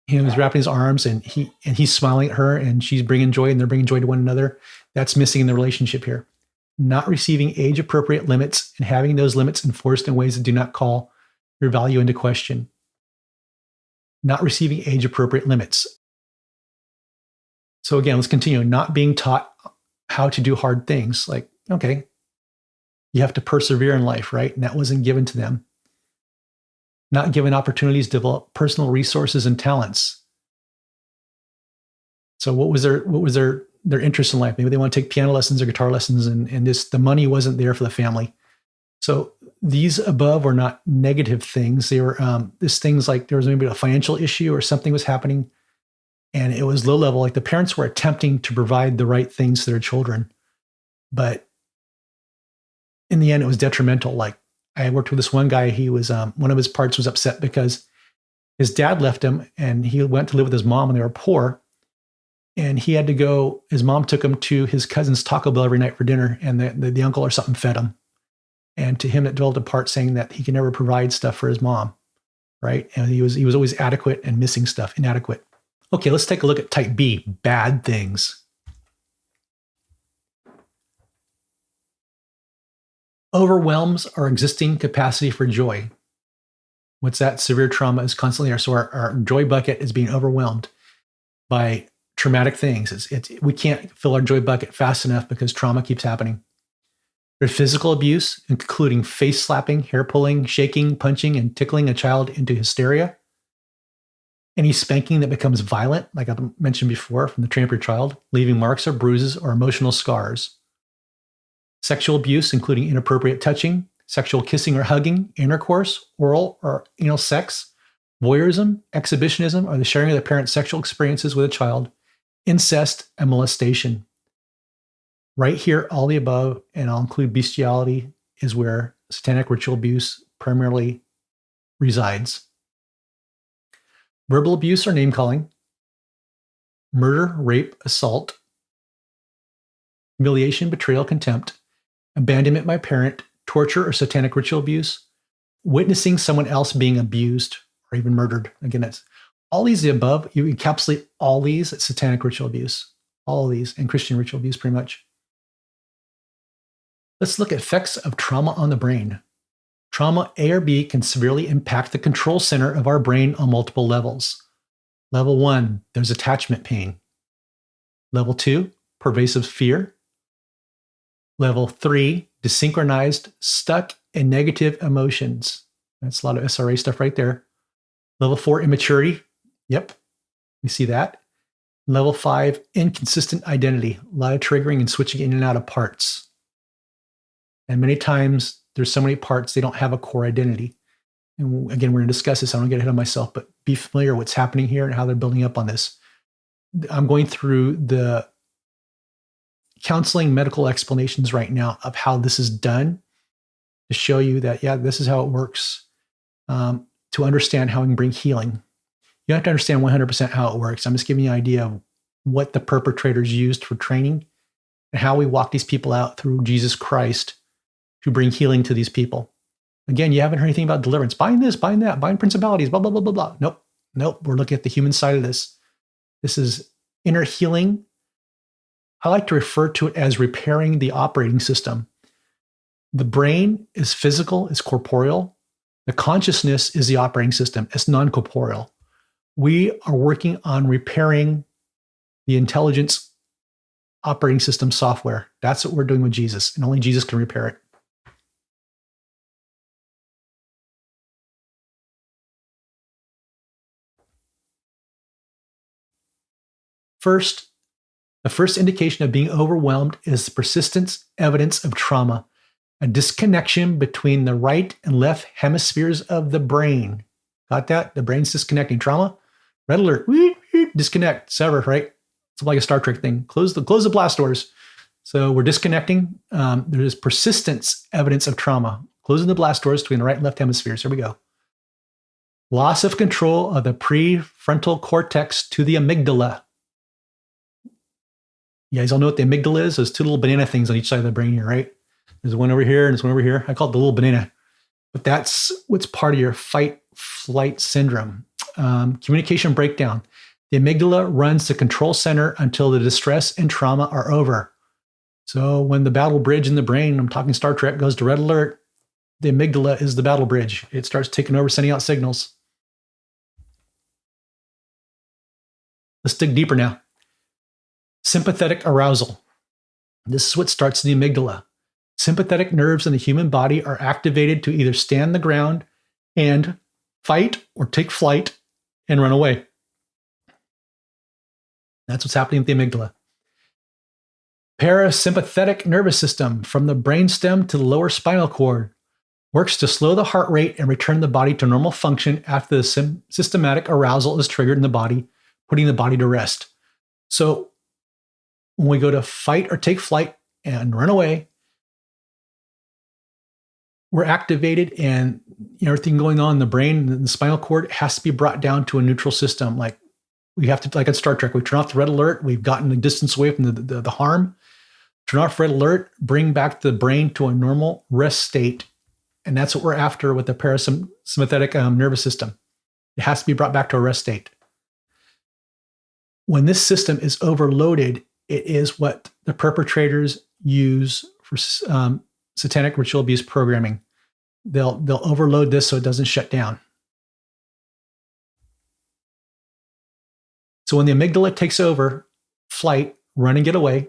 He's wrapping his arms and he's smiling at her and she's bringing joy and they're bringing joy to one another. That's missing in the relationship here. Not receiving age-appropriate limits and having those limits enforced in ways that do not call your value into question. Not receiving age-appropriate limits. So again, let's continue. Not being taught how to do hard things. Like, okay, you have to persevere in life, right? And that wasn't given to them. Not given opportunities to develop personal resources and talents. So what was their interest in life? Maybe they want to take piano lessons or guitar lessons, and the money wasn't there for the family. So these above were not negative things. They were things like there was maybe a financial issue or something was happening, and it was low level. Like the parents were attempting to provide the right things to their children, but in the end, it was detrimental. Like I worked with this one guy. He was one of his parts was upset because his dad left him, and he went to live with his mom when they were poor. And he had to go. His mom took him to his cousin's Taco Bell every night for dinner, and the uncle or something fed him. And to him, it developed a part saying that he could never provide stuff for his mom right? And he was always adequate and missing stuff, inadequate. Okay, let's take a look at type B, bad things. Overwhelms our existing capacity for joy. What's that? Severe trauma is constantly there. So our joy bucket is being overwhelmed by traumatic things. We can't fill our joy bucket fast enough because trauma keeps happening. There's physical abuse, including face slapping, hair pulling, shaking, punching, and tickling a child into hysteria. Any spanking that becomes violent, like I mentioned before, from the train of your child, leaving marks or bruises or emotional scars. Sexual abuse, including inappropriate touching, sexual kissing or hugging, intercourse, oral or anal sex, voyeurism, exhibitionism, or the sharing of the parent's sexual experiences with a child, incest, and molestation. Right here, all the above, and I'll include bestiality, is where satanic ritual abuse primarily resides. Verbal abuse or name calling, murder, rape, assault, humiliation, betrayal, contempt, abandonment by parent, torture or satanic ritual abuse, witnessing someone else being abused or even murdered. Again, that's all these above. You encapsulate all these as satanic ritual abuse, all of these, and Christian ritual abuse pretty much. Let's look at effects of trauma on the brain. Trauma A or B can severely impact the control center of our brain on multiple levels. Level 1, there's attachment pain. Level 2, pervasive fear. Level 3, desynchronized, stuck, and negative emotions. That's a lot of SRA stuff right there. Level 4, immaturity. Yep, we see that. Level 5, inconsistent identity. A lot of triggering and switching in and out of parts. And many times there's so many parts, they don't have a core identity. And again, we're going to discuss this. I don't get ahead of myself, but be familiar with what's happening here and how they're building up on this. I'm going through the counseling medical explanations right now of how this is done to show you that, yeah, this is how it works, to understand how we can bring healing. You have to understand 100% how it works. I'm just giving you an idea of what the perpetrators used for training and how we walk these people out through Jesus Christ to bring healing to these people. Again, you haven't heard anything about deliverance. Bind this, bind that, bind principalities, blah, blah, blah, blah, blah. Nope. We're looking at the human side of this. This is inner healing. I like to refer to it as repairing the operating system. The brain is physical, it's corporeal. The consciousness is the operating system. It's non-corporeal. We are working on repairing the intelligence operating system software. That's what we're doing with Jesus, and only Jesus can repair it. First, the first indication of being overwhelmed is the persistent evidence of trauma, a disconnection between the right and left hemispheres of the brain. Got that? The brain's disconnecting. Trauma, red alert, disconnect, sever, right? It's like a Star Trek thing. Close the blast doors. So we're disconnecting. There's persistence evidence of trauma. Closing the blast doors between the right and left hemispheres. Here we go. Loss of control of the prefrontal cortex to the amygdala. You guys all know what the amygdala is? Those two little banana things on each side of the brain here, right? There's one over here and there's one over here. I call it the little banana. But that's what's part of your fight-flight syndrome. Communication breakdown. The amygdala runs the control center until the distress and trauma are over. So when the battle bridge in the brain, I'm talking Star Trek, goes to red alert, the amygdala is the battle bridge. It starts taking over, sending out signals. Let's dig deeper now. Sympathetic arousal. This is what starts in the amygdala. Sympathetic nerves in the human body are activated to either stand the ground and fight or take flight and run away. That's what's happening with the amygdala. Parasympathetic nervous system from the brainstem to the lower spinal cord works to slow the heart rate and return the body to normal function after the systematic arousal is triggered in the body, putting the body to rest. So when we go to fight or take flight and run away, we're activated, and everything going on in the brain and the spinal cord has to be brought down to a neutral system. Like we have to, like in Star Trek, we turn off the red alert. We've gotten the distance away from the harm. Turn off red alert, bring back the brain to a normal rest state. And that's what we're after with the parasympathetic nervous system. It has to be brought back to a rest state. When this system is overloaded, it is what the perpetrators use for satanic ritual abuse programming. They'll overload this so it doesn't shut down. So when the amygdala takes over, flight, run and get away,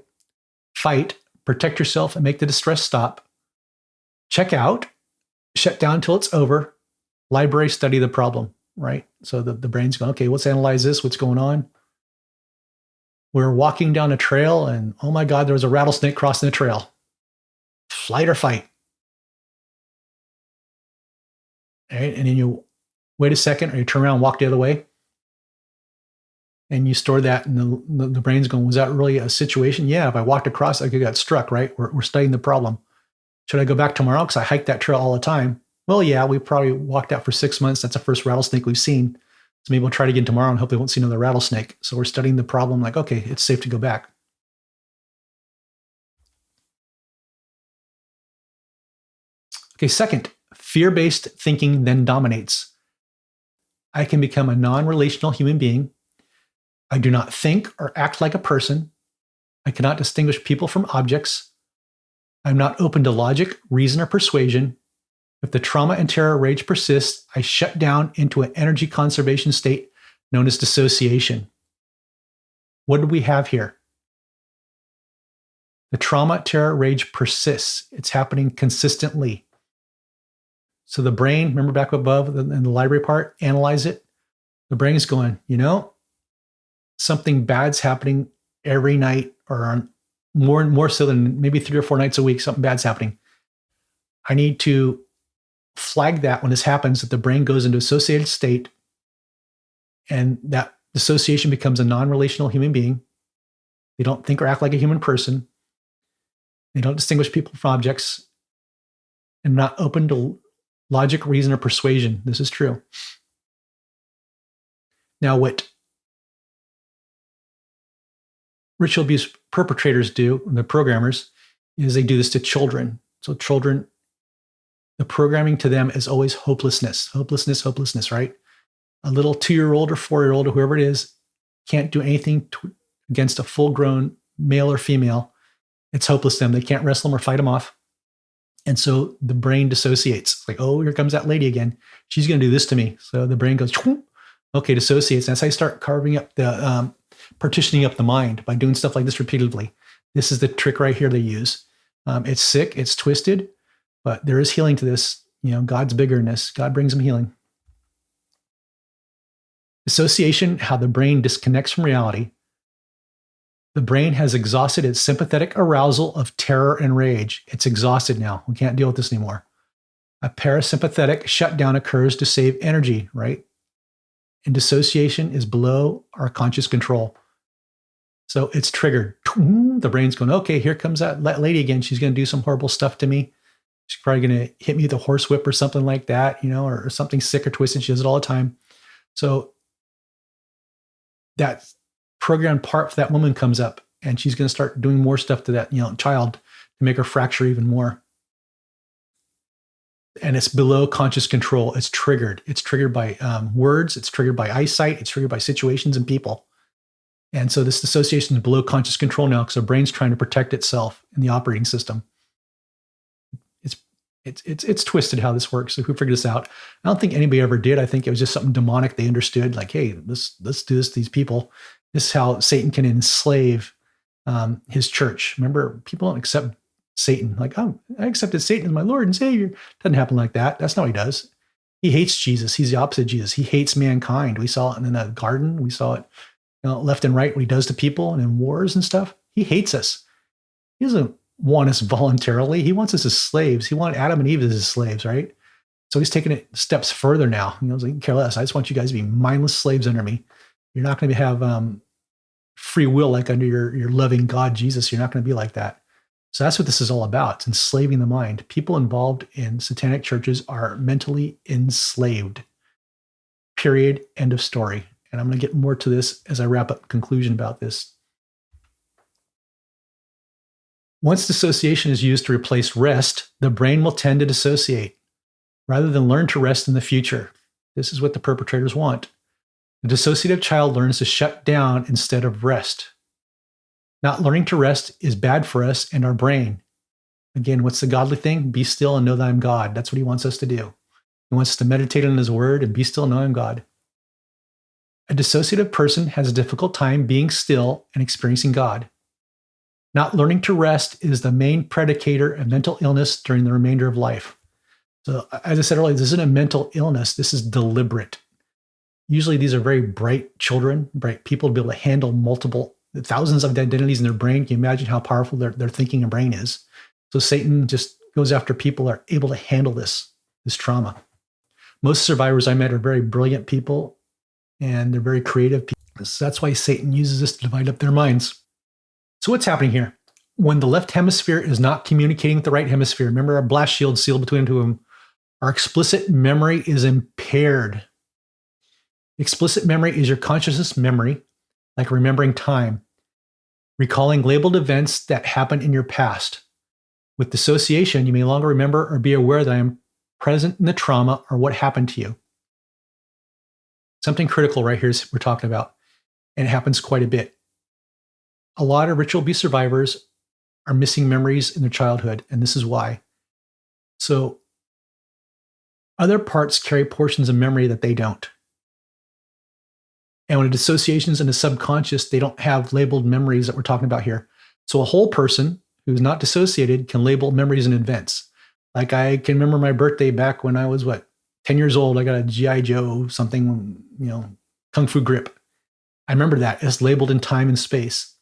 fight, protect yourself and make the distress stop, check out, shut down until it's over, library, study the problem, right? So the brain's going, okay, let's analyze this, what's going on. We're walking down a trail and, oh my God, there was a rattlesnake crossing the trail. Flight or fight. All right, and then you wait a second or you turn around and walk the other way. And you store that, and the brain's going, was that really a situation? Yeah, if I walked across, I could have got struck, right? We're studying the problem. Should I go back tomorrow? Because I hike that trail all the time. Well, yeah, we probably walked out for 6 months. That's the first rattlesnake we've seen. So maybe we'll try it again tomorrow and hope we won't see another rattlesnake. So we're studying the problem like, okay, it's safe to go back. Okay, second, fear-based thinking then dominates. I can become a non-relational human being. I do not think or act like a person. I cannot distinguish people from objects. I'm not open to logic, reason, or persuasion. If the trauma and terror rage persists, I shut down into an energy conservation state known as dissociation. What do we have here? The trauma, terror, rage persists. It's happening consistently. So the brain, remember back above in the library part, analyze it. The brain is going, something bad's happening every night, or on more and more so than maybe 3 or 4 nights a week, something bad's happening. I need to flag that when this happens, that the brain goes into associated state, and that dissociation becomes a non-relational human being. They don't think or act like a human person. They don't distinguish people from objects, and not open to logic, reason, or persuasion. This is true. Now, what ritual abuse perpetrators do, the programmers, is they do this to children. So children, the programming to them is always hopelessness, hopelessness, hopelessness, right? A little 2-year-old or 4-year-old or whoever it is can't do anything against a full-grown male or female. It's hopeless to them. They can't wrestle them or fight them off. And so the brain dissociates. It's like, oh, here comes that lady again. She's going to do this to me. So the brain goes, okay, dissociates. And that's how you start carving up the, partitioning up the mind by doing stuff like this repeatedly. This is the trick right here they use. It's sick, it's twisted, but there is healing to this. God's bigger in this. God brings them healing. Dissociation, how the brain disconnects from reality. The brain has exhausted its sympathetic arousal of terror and rage. It's exhausted now. We can't deal with this anymore. A parasympathetic shutdown occurs to save energy, right? And dissociation is below our conscious control. So it's triggered. The brain's going, okay, here comes that lady again. She's going to do some horrible stuff to me. She's probably going to hit me with a horsewhip or something like that, or something sick or twisted. She does it all the time. So that programmed part for that woman comes up, and she's going to start doing more stuff to that child to make her fracture even more. And it's below conscious control. It's triggered. It's triggered by words. It's triggered by eyesight. It's triggered by situations and people. And so this dissociation is below conscious control now because the brain's trying to protect itself in the operating system. It's twisted how this works. So who figured this out? I don't think anybody ever did. I think it was just something demonic they understood. Like, hey, let's do this to these people. This is how Satan can enslave his church. Remember, people don't accept Satan. Like, oh, I accepted Satan as my Lord and Savior. Doesn't happen like that. That's not what he does. He hates Jesus. He's the opposite of Jesus. He hates mankind. We saw it in the garden. We saw it left and right what he does to people and in wars and stuff. He hates us. He doesn't want us voluntarily. He wants us as slaves. He wanted Adam and Eve as his slaves, right? So he's taking it steps further now. He's like, care less. I just want you guys to be mindless slaves under me. You're not going to have free will like under your loving God, Jesus. You're not going to be like that. So that's what this is all about. It's enslaving the mind. People involved in satanic churches are mentally enslaved. Period. End of story. And I'm going to get more to this as I wrap up conclusion about this. Once dissociation is used to replace rest, the brain will tend to dissociate rather than learn to rest in the future. This is what the perpetrators want. The dissociative child learns to shut down instead of rest. Not learning to rest is bad for us and our brain. Again, what's the godly thing? Be still and know that I'm God. That's what he wants us to do. He wants us to meditate on his word and be still and know I'm God. A dissociative person has a difficult time being still and experiencing God. Not learning to rest is the main predicator of mental illness during the remainder of life. So, as I said earlier, this isn't a mental illness. This is deliberate. Usually these are very bright children, bright people to be able to handle thousands of identities in their brain. Can you imagine how powerful their thinking and brain is? So Satan just goes after people that are able to handle this trauma. Most survivors I met are very brilliant people, and they're very creative people. So that's why Satan uses this to divide up their minds. So what's happening here? When the left hemisphere is not communicating with the right hemisphere, remember our blast shield sealed between the two of them, our explicit memory is impaired. Explicit memory is your consciousness memory, like remembering time, recalling labeled events that happened in your past. With dissociation, you may no longer remember or be aware that I am present in the trauma or what happened to you. Something critical right here is we're talking about, and it happens quite a bit. A lot of ritual abuse survivors are missing memories in their childhood, and this is why. So other parts carry portions of memory that they don't. And when a dissociation is in the subconscious, they don't have labeled memories that we're talking about here. So a whole person who's not dissociated can label memories and events. Like I can remember my birthday back when I was, 10 years old. I got a G.I. Joe something, Kung Fu grip. I remember that. It's labeled in time and space.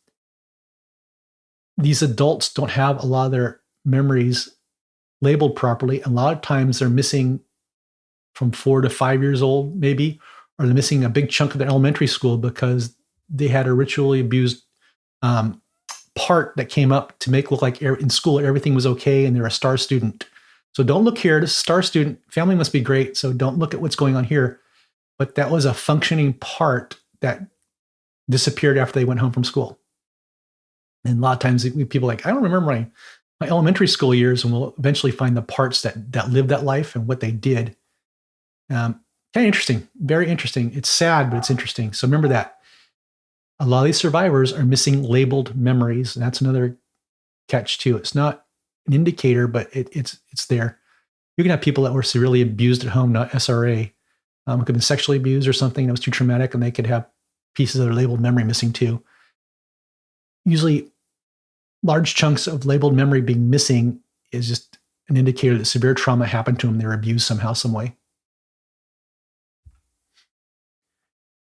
These adults don't have a lot of their memories labeled properly. A lot of times they're missing from 4 to 5 years old, maybe, or they're missing a big chunk of their elementary school because they had a ritually abused part that came up to make it look like in school everything was okay and they're a star student. So don't look here. This star student family must be great. So don't look at what's going on here. But that was a functioning part that disappeared after they went home from school. And a lot of times people are like, I don't remember my elementary school years, and we'll eventually find the parts that lived that life and what they did. Kind of interesting, very interesting. It's sad, but it's interesting. So remember that. A lot of these survivors are missing labeled memories. And that's another catch too. It's not an indicator, but it's there. You can have people that were severely abused at home, not SRA. It could have been sexually abused or something that was too traumatic, and they could have pieces of their labeled memory missing too. Usually, large chunks of labeled memory being missing is just an indicator that severe trauma happened to them. They were abused somehow, some way.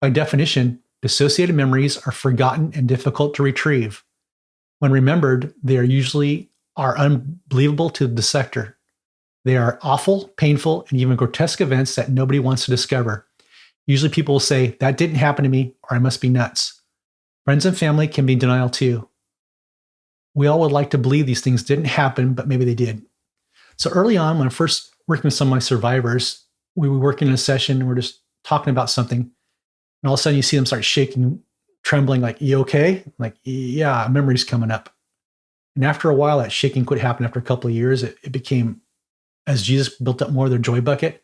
By definition, dissociated memories are forgotten and difficult to retrieve. When remembered, they are unbelievable to the dissector. They are awful, painful, and even grotesque events that nobody wants to discover. Usually people will say, that didn't happen to me, or I must be nuts. Friends and family can be in denial too. We all would like to believe these things didn't happen, but maybe they did. So early on, when I first worked with some of my survivors, we were working in a session and we're just talking about something. And all of a sudden you see them start shaking, trembling, like, you okay? I'm like, yeah, a memory's coming up. And after a while, that shaking quit happening. After a couple of years, it became, as Jesus built up more of their joy bucket,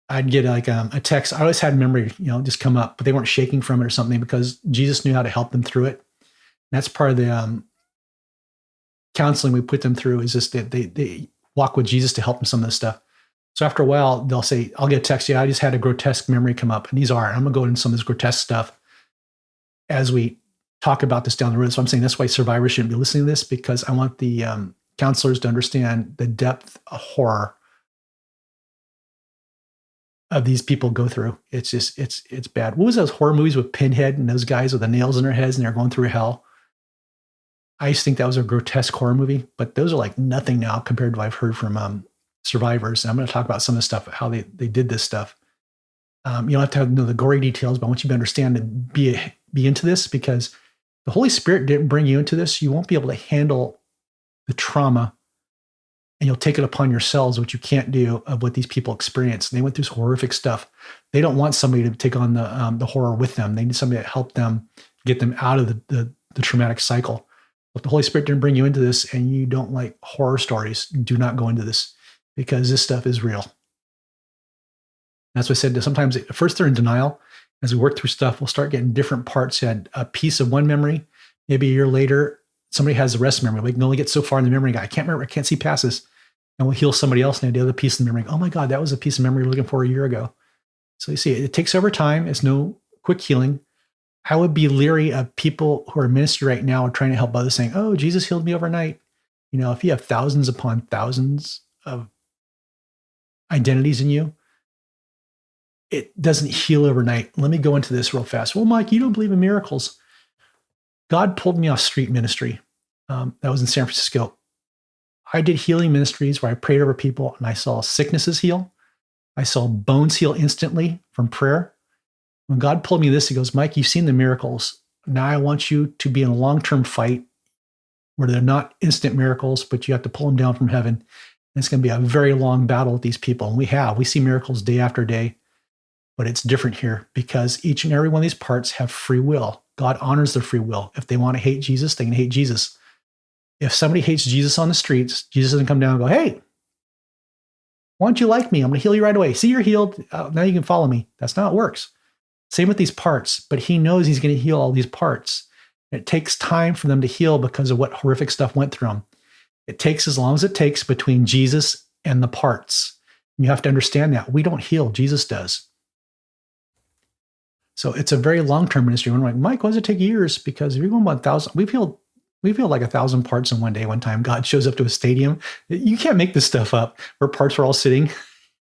I'd get a text. I always had memory, just come up, but they weren't shaking from it or something because Jesus knew how to help them through it. And that's part of the counseling we put them through, is just that they walk with Jesus to help them some of this stuff. So after a while, they'll say, I'll get a text. Yeah, I just had a grotesque memory come up. And I'm going to go into some of this grotesque stuff as we talk about this down the road. So I'm saying that's why survivors shouldn't be listening to this, because I want the counselors to understand the depth of horror of these people go through. It's just, it's bad. What was those horror movies with Pinhead and those guys with the nails in their heads and they're going through hell? I used to think that was a grotesque horror movie, but those are like nothing now compared to what I've heard from survivors. And I'm going to talk about some of the stuff, how they did this stuff. You don't have to know the gory details, but I want you to understand and be into this, because the Holy Spirit didn't bring you into this. You won't be able to handle the trauma, and you'll take it upon yourselves, which you can't do, of what these people experience. They went through horrific stuff. They don't want somebody to take on the horror with them. They need somebody to help them, get them out of the traumatic cycle. If the Holy Spirit didn't bring you into this and you don't like horror stories, do not go into this, because this stuff is real. That's what I said. Sometimes at first they're in denial. As we work through stuff, we'll start getting different parts. You had a piece of one memory. Maybe a year later, somebody has the rest memory. We can only get so far in the memory. I can't remember. I can't see past this. And we'll heal somebody else and the other piece of the memory. Oh my God, that was a piece of memory we were looking for a year ago. So you see, it takes over time. It's no quick healing. I would be leery of people who are in ministry right now are trying to help others saying, oh, Jesus healed me overnight. If you have thousands upon thousands of identities in you, it doesn't heal overnight. Let me go into this real fast. Well, Mike, you don't believe in miracles. God pulled me off street ministry. That was in San Francisco. I did healing ministries where I prayed over people and I saw sicknesses heal. I saw bones heal instantly from prayer. When God pulled me this, he goes, Mike, you've seen the miracles. Now I want you to be in a long-term fight where they're not instant miracles, but you have to pull them down from heaven. And it's going to be a very long battle with these people. And we see miracles day after day, but it's different here because each and every one of these parts have free will. God honors their free will. If they want to hate Jesus, they can hate Jesus. If somebody hates Jesus on the streets, Jesus doesn't come down and go, hey, why don't you like me? I'm going to heal you right away. See, you're healed. Now you can follow me. That's not how it works. Same with these parts, but he knows he's going to heal all these parts. It takes time for them to heal because of what horrific stuff went through them. It takes as long as it takes between Jesus and the parts. And you have to understand that. We don't heal. Jesus does. So it's a very long-term ministry. When I'm like, Mike, why does it take years? Because if you're going about 1,000, we've healed like 1,000 parts in one day. One time, God shows up to a stadium. You can't make this stuff up where parts were all sitting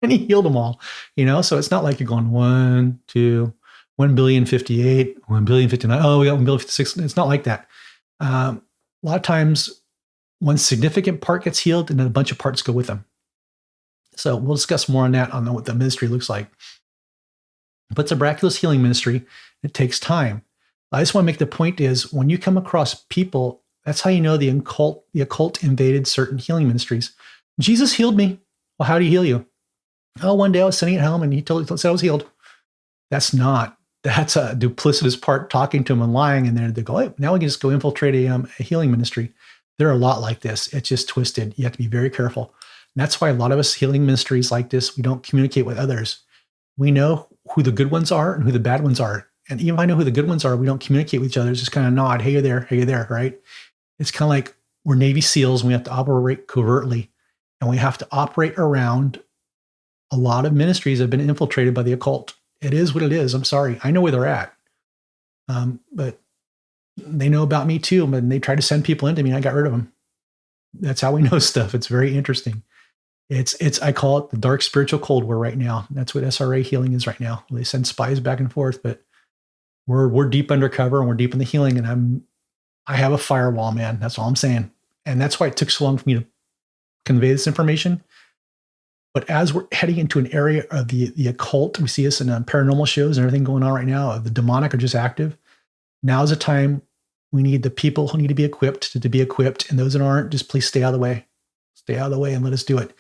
and he healed them all, So it's not like you're going 1, 2, 1,000,000,058, 1,000,000,059. Oh, we got 1,000,000,056. It's not like that. A lot of times one significant part gets healed and then a bunch of parts go with them. So we'll discuss more on that, on what the ministry looks like. But it's a miraculous healing ministry. It takes time. I just want to make the point is when you come across people, that's how you know the occult invaded certain healing ministries. Jesus healed me. Well, how did he heal you? Oh, one day I was sitting at home and he said I was healed. That's a duplicitous part talking to him and lying. And then they go, hey, now we can just go infiltrate a healing ministry. There are a lot like this. It's just twisted. You have to be very careful. And that's why a lot of us healing ministries like this, we don't communicate with others. We know who the good ones are and who the bad ones are. And even if I know who the good ones are, we don't communicate with each other. It's just kind of nod, hey, you're there, right? It's kind of like we're Navy SEALs and we have to operate covertly. And we have to operate around a lot of ministries that have been infiltrated by the occult. It is what it is. I'm sorry. I know where they're at. But they know about me too. And they try to send people into me and I got rid of them. That's how we know stuff. It's very interesting. I call it the dark spiritual Cold War right now. That's what SRA healing is right now. They send spies back and forth, but we're deep undercover and we're deep in the healing. And I have a firewall, man. That's all I'm saying. And that's why it took so long for me to convey this information. But as we're heading into an area of the occult, we see this in paranormal shows and everything going on right now. The demonic are just active. Now is the time we need the people who need to be equipped to be equipped. And those that aren't, just please stay out of the way. Stay out of the way and let us do it.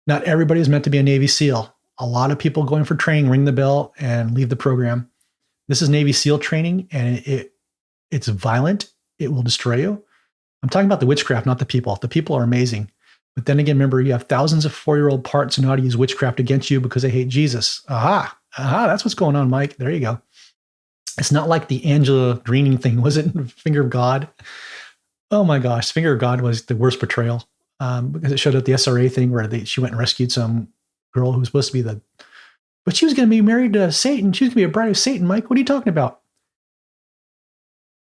Not everybody is meant to be a Navy SEAL. A lot of people going for training, ring the bell and leave the program. This is Navy SEAL training and it's violent. It will destroy you. I'm talking about the witchcraft, not the people. The people are amazing. But then again, remember, you have thousands of 4-year-old parts who know how to use witchcraft against you because they hate Jesus. Aha, that's what's going on, Mike. There you go. It's not like the Angela Greening thing, was it? Finger of God. Oh my gosh, Finger of God was the worst portrayal because it showed up the SRA thing where she went and rescued some girl who was supposed to be but she was going to be married to Satan. She was going to be a bride of Satan, Mike. What are you talking about?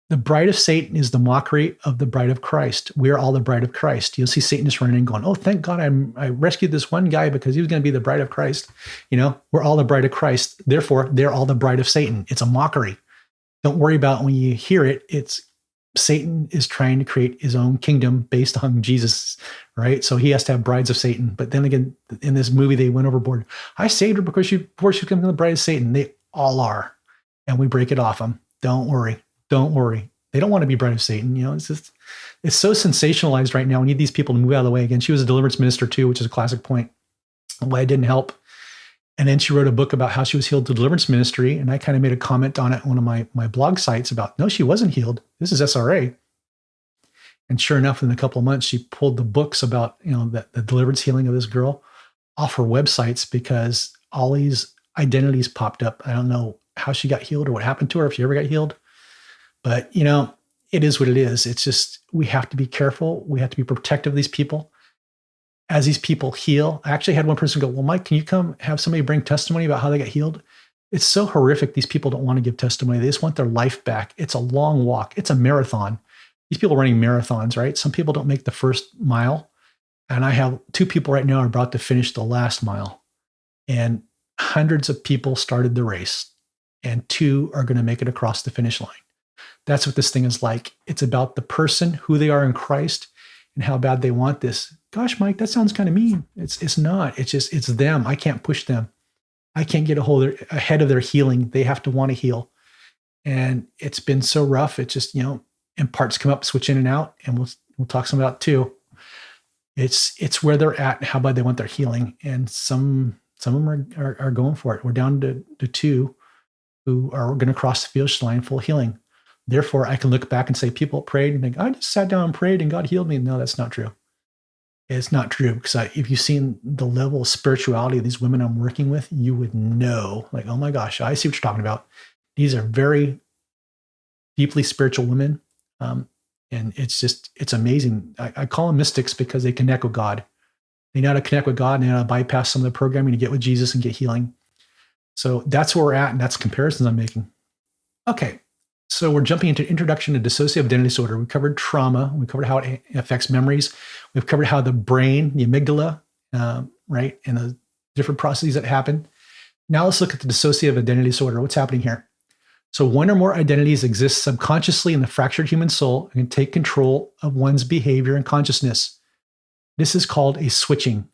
The bride of Satan is the mockery of the bride of Christ. We are all the bride of Christ. You'll see Satanists running and going, oh, thank God I rescued this one guy because he was going to be the bride of Christ. We're all the bride of Christ. Therefore, they're all the bride of Satan. It's a mockery. Don't worry about when you hear it. It's Satan is trying to create his own kingdom based on Jesus, right? So he has to have brides of Satan. But then again, in this movie, they went overboard. I saved her before she became the bride of Satan. They all are. And we break it off them. Don't worry. Don't worry. They don't want to be bride of Satan. It's so sensationalized right now. We need these people to move out of the way. Again, she was a deliverance minister too, which is a classic point. Why it didn't help. And then she wrote a book about how she was healed to deliverance ministry. And I kind of made a comment on it on one of my blog sites about, no, she wasn't healed. This is SRA. And sure enough, within a couple of months, she pulled the books about, the deliverance healing of this girl off her websites because all these identities popped up. I don't know how she got healed or what happened to her, if she ever got healed. But, you know, it is what it is. It's just, we have to be careful. We have to be protective of these people. As these people heal, I actually had one person go, well, Mike, can you come have somebody bring testimony about how they got healed? It's so horrific. These people don't want to give testimony. They just want their life back. It's a long walk. It's a marathon. These people are running marathons, right? Some people don't make the first mile. And I have 2 people right now are about to finish the last mile. And hundreds of people started the race. And 2 are going to make it across the finish line. That's what this thing is like. It's about the person, who they are in Christ, and how bad they want this. Gosh, Mike, that sounds kind of mean. It's not. It's just, it's them. I can't push them. I can't get ahead of their healing. They have to want to heal. And it's been so rough. It's just, you know, and parts come up, switch in and out, and we'll talk some about it too. It's where they're at and how bad they want their healing. And some of them are going for it. We're down to 2 who are going to cross the finish line full healing. Therefore, I can look back and say, people prayed and think, I just sat down and prayed and God healed me. No, that's not true. It's not true, because if you've seen the level of spirituality of these women I'm working with, you would know, like, oh my gosh, I see what you're talking about. These are very deeply spiritual women. And it's amazing. I call them mystics because they connect with God. They know how to connect with God, and they know how to bypass some of the programming to get with Jesus and get healing. So that's where we're at, and that's comparisons I'm making. Okay, so we're jumping into introduction to dissociative identity disorder. We covered trauma. We covered how it affects memories. We've covered how the brain, the amygdala, right, and the different processes that happen. Now let's look at the dissociative identity disorder. What's happening here? So one or more identities exist subconsciously in the fractured human soul and can take control of one's behavior and consciousness. This is called a switching.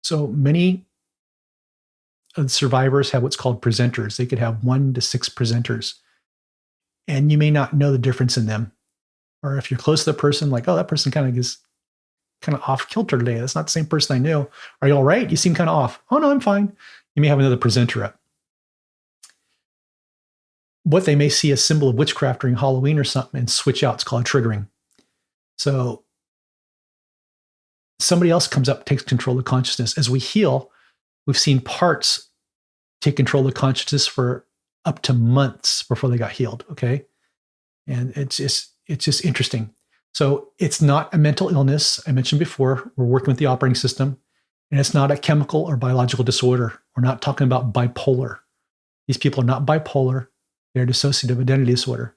So many of the survivors have what's called presenters. They could have 1 to 6 presenters, and you may not know the difference in them. Or if you're close to the person, like, oh, that person kind of is kind of off kilter today. That's not the same person I knew. Are you all right? You seem kind of off. Oh, no, I'm fine. You may have another presenter up. What they may see a symbol of witchcraft during Halloween or something and switch out. It's called triggering. So somebody else comes up, takes control of consciousness. As we heal, we've seen parts take control of consciousness for up to months before they got healed. Okay. And it's just interesting. So it's not a mental illness. I mentioned before, we're working with the operating system, and it's not a chemical or biological disorder. We're not talking about bipolar. These people are not bipolar. They're dissociative identity disorder.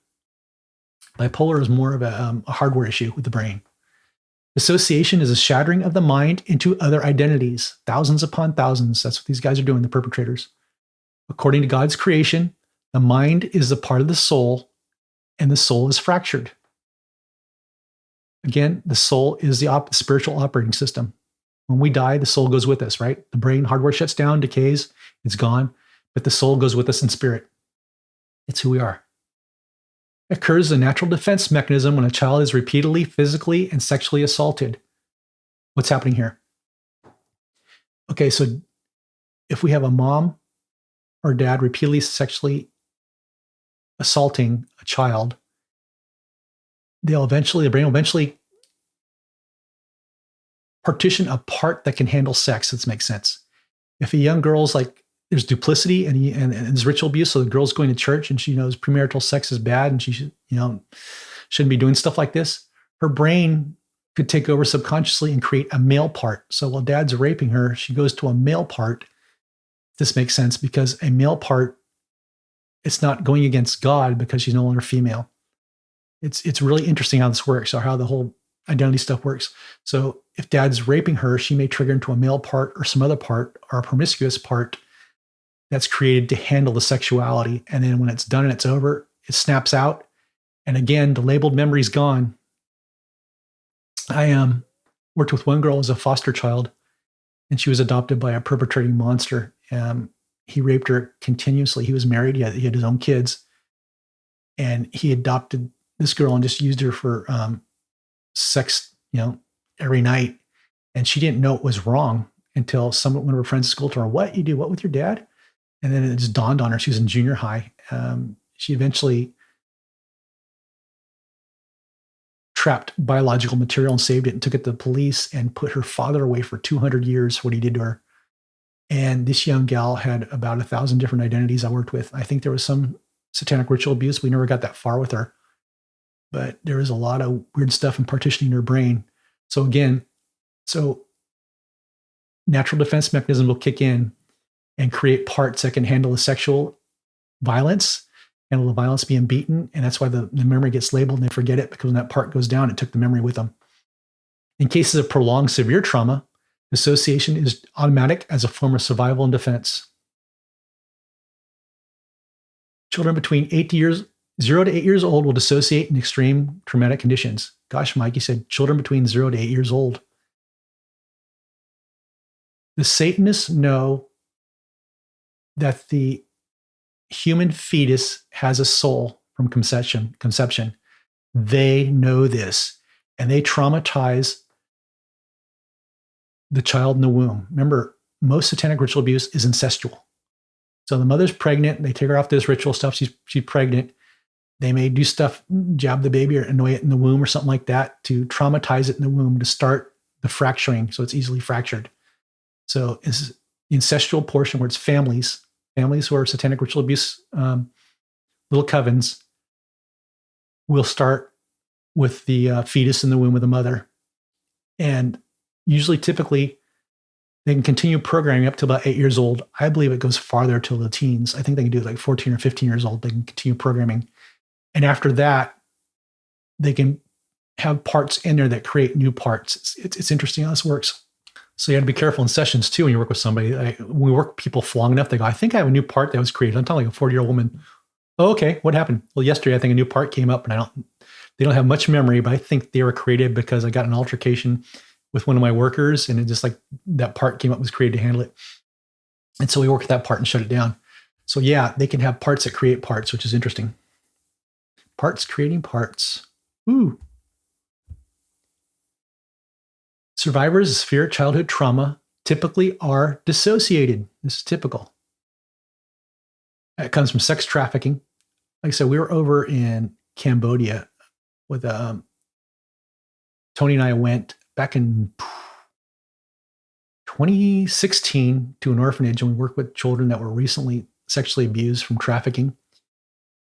Bipolar is more of a hardware issue with the brain. Dissociation is a shattering of the mind into other identities, thousands upon thousands. That's what these guys are doing, the perpetrators. According to God's creation, the mind is a part of the soul, and the soul is fractured. Again, the soul is the spiritual operating system. When we die, the soul goes with us, right? The brain hardware shuts down, decays, it's gone, but the soul goes with us in spirit. It's who we are. It occurs as a natural defense mechanism when a child is repeatedly physically and sexually assaulted. What's happening here? Okay, so if we have a mom or dad repeatedly sexually assaulting a child, the brain will eventually partition a part that can handle sex. This makes sense. If a young girl's like, there's duplicity and there's ritual abuse, so the girl's going to church and she knows premarital sex is bad and she shouldn't be doing stuff like this, her brain could take over subconsciously and create a male part. So while dad's raping her, she goes to a male part. This makes sense because a male part, it's not going against God because she's no longer female. It's really interesting how this works, or how the whole identity stuff works. So if dad's raping her, she may trigger into a male part or some other part or a promiscuous part that's created to handle the sexuality. And then when it's done and it's over, it snaps out. And again, the labeled memory's gone. I worked with one girl as a foster child, and she was adopted by a perpetrating monster. He raped her continuously. He was married. He had his own kids. And he adopted this girl and just used her for sex, every night. And she didn't know it was wrong until one of her friends at school told her, what, you do what with your dad? And then it just dawned on her. She was in junior high. She eventually trapped biological material and saved it and took it to the police and put her father away for 200 years for what he did to her. And this young gal had about 1,000 different identities I worked with. I think there was some satanic ritual abuse. We never got that far with her, but there was a lot of weird stuff in partitioning her brain. So again, natural defense mechanism will kick in and create parts that can handle the sexual violence, handle the violence being beaten. And that's why the memory gets labeled and they forget it, because when that part goes down, it took the memory with them. In cases of prolonged severe trauma, dissociation is automatic as a form of survival and defense. Children between 0 to 8 years old will dissociate in extreme traumatic conditions. Gosh, Mike, you said children between 0 to 8 years old. The Satanists know that the human fetus has a soul from conception. They know this, and they traumatize the child in the womb. Remember, most satanic ritual abuse is incestual. So the mother's pregnant. They take her off this ritual stuff. She's pregnant. They may do stuff, jab the baby or annoy it in the womb or something like that to traumatize it in the womb to start the fracturing so it's easily fractured. So it's the incestual portion where it's families who are satanic ritual abuse, little covens, will start with the fetus in the womb of the mother. And typically, they can continue programming up to about 8 years old. I believe it goes farther till the teens. I think they can do it like 14 or 15 years old. They can continue programming. And after that, they can have parts in there that create new parts. It's interesting how this works. So you have to be careful in sessions too when you work with somebody. When we work with people for long enough, they go, I think I have a new part that was created. I'm telling like a 40-year-old woman, oh, okay, what happened? Well, yesterday I think a new part came up, and they don't have much memory, but I think they were created because I got an altercation with one of my workers, and it just like that part came up, was created to handle it. And so we worked with that part and shut it down. So yeah, they can have parts that create parts, which is interesting. Parts creating parts. Ooh. Survivors of severe childhood trauma typically are dissociated. This is typical. It comes from sex trafficking. Like I said, we were over in Cambodia with Tony and I went back in 2016 to an orphanage, and we worked with children that were recently sexually abused from trafficking.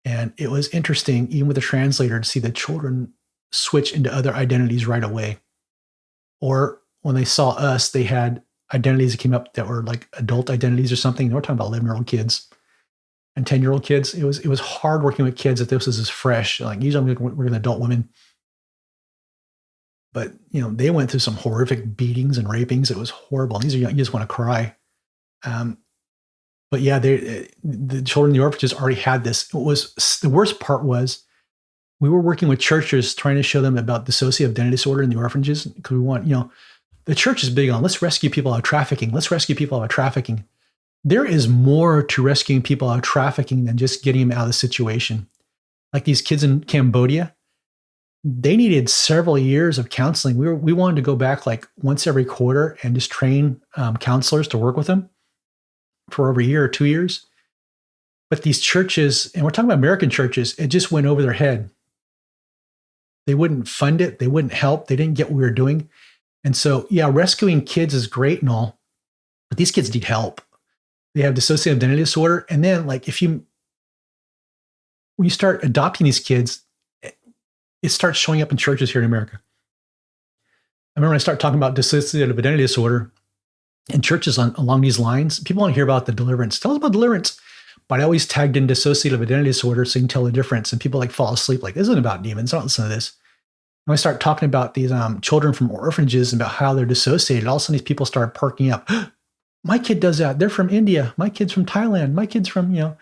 And it was interesting, even with a translator, to see the children switch into other identities right away. Or when they saw us, they had identities that came up that were like adult identities or something. We're talking about 11-year-old kids and 10-year-old kids. It was hard working with kids that this was as fresh. Like usually we're with adult women. But, they went through some horrific beatings and rapings. It was horrible. These are young, you just want to cry. But yeah, the children in the orphanages already had this. The worst part was we were working with churches trying to show them about dissociative identity disorder in the orphanages, because we want, the church is big on let's rescue people out of trafficking. Let's rescue people out of trafficking. There is more to rescuing people out of trafficking than just getting them out of the situation. Like these kids in Cambodia, they needed several years of counseling. We wanted to go back like once every quarter and just train counselors to work with them for over a year or 2 years. But these churches, and we're talking about American churches, it just went over their head. They wouldn't fund it. They wouldn't help. They didn't get what we were doing. And so, yeah, rescuing kids is great and all, but these kids need help. They have dissociative identity disorder. And then like when you start adopting these kids, it starts showing up in churches here in America. I remember when I started talking about dissociative identity disorder in churches along these lines, people want to hear about the deliverance. Tell us about deliverance. But I always tagged in dissociative identity disorder so you can tell the difference. And people like fall asleep like, this isn't about demons. Don't listen to this. When I start talking about these children from orphanages and about how they're dissociated, all of a sudden these people start perking up. My kid does that. They're from India. My kid's from Thailand. My kid's from,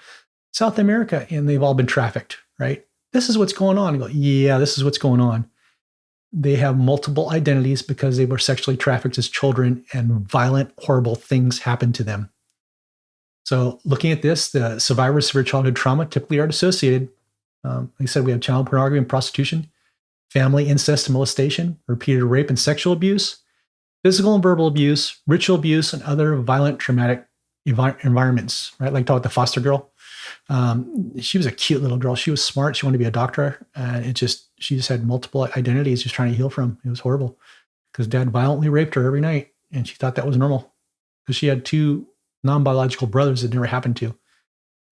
South America. And they've all been trafficked, right? This is what's going on. I go, yeah, this is what's going on. They have multiple identities because they were sexually trafficked as children and violent, horrible things happened to them. So looking at this, the survivors of severe childhood trauma typically are dissociated. Like I said, we have child pornography and prostitution, family incest and molestation, repeated rape and sexual abuse, physical and verbal abuse, ritual abuse, and other violent, traumatic environments, right? Like talk about the foster girl. She was a cute little girl. She was smart. She wanted to be a doctor. And she just had multiple identities just trying to heal from. It was horrible because dad violently raped her every night. And she thought that was normal because she had two non-biological brothers it never happened to.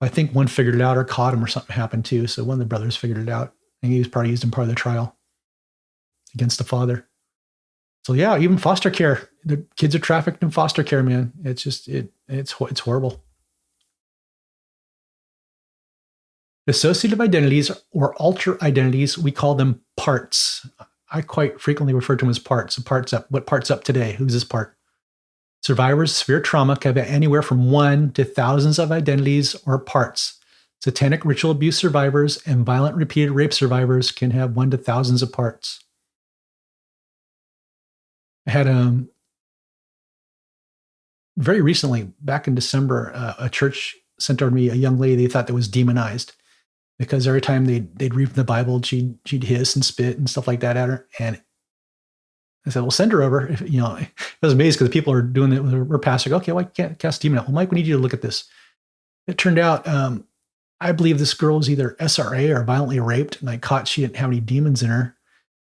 I think one figured it out or caught him or something happened too. So one of the brothers figured it out, and he was probably used in part of the trial against the father. So yeah, even foster care, the kids are trafficked in foster care, man. It's just, it's horrible. Dissociative identities or alter identities, we call them parts. I quite frequently refer to them as parts. So parts up. What part's up today? Who's this part? Survivors of severe trauma can have anywhere from 1 to thousands of identities or parts. Satanic ritual abuse survivors and violent repeated rape survivors can have 1 to thousands of parts. I had very recently, back in December, a church sent over to me a young lady they thought that was demonized, because every time they'd read from the Bible, she'd hiss and spit and stuff like that at her. And I said, well, send her over. If, I was amazed because people are doing it with her pastor. Okay, well, I can't cast demon out. Well, Mike, we need you to look at this. It turned out, I believe this girl was either SRA or violently raped, and I caught she didn't have any demons in her,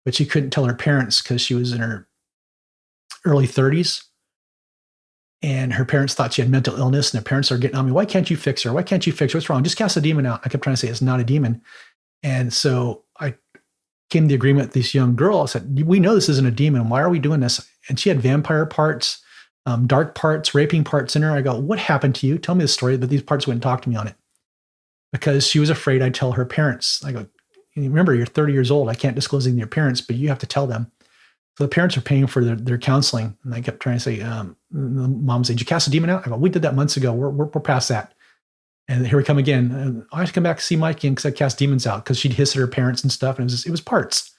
but she couldn't tell her parents because she was in her early 30s. And her parents thought she had mental illness, and their parents are getting on me. Why can't you fix her? Why can't you fix her? What's wrong? Just cast a demon out. I kept trying to say it's not a demon. And so I came to the agreement with this young girl. I said, we know this isn't a demon. Why are we doing this? And she had vampire parts, dark parts, raping parts in her. I go, what happened to you? Tell me the story. But these parts wouldn't talk to me on it because she was afraid I'd tell her parents. I go, remember, you're 30 years old. I can't disclose anything to your parents, but you have to tell them. So the parents are paying for their counseling. And I kept trying to say, the mom said, did you cast a demon out? I go, we did that months ago. We're past that. And here we come again. And I have to come back and see Mike again because I cast demons out, because she'd hiss at her parents and stuff. And it was parts.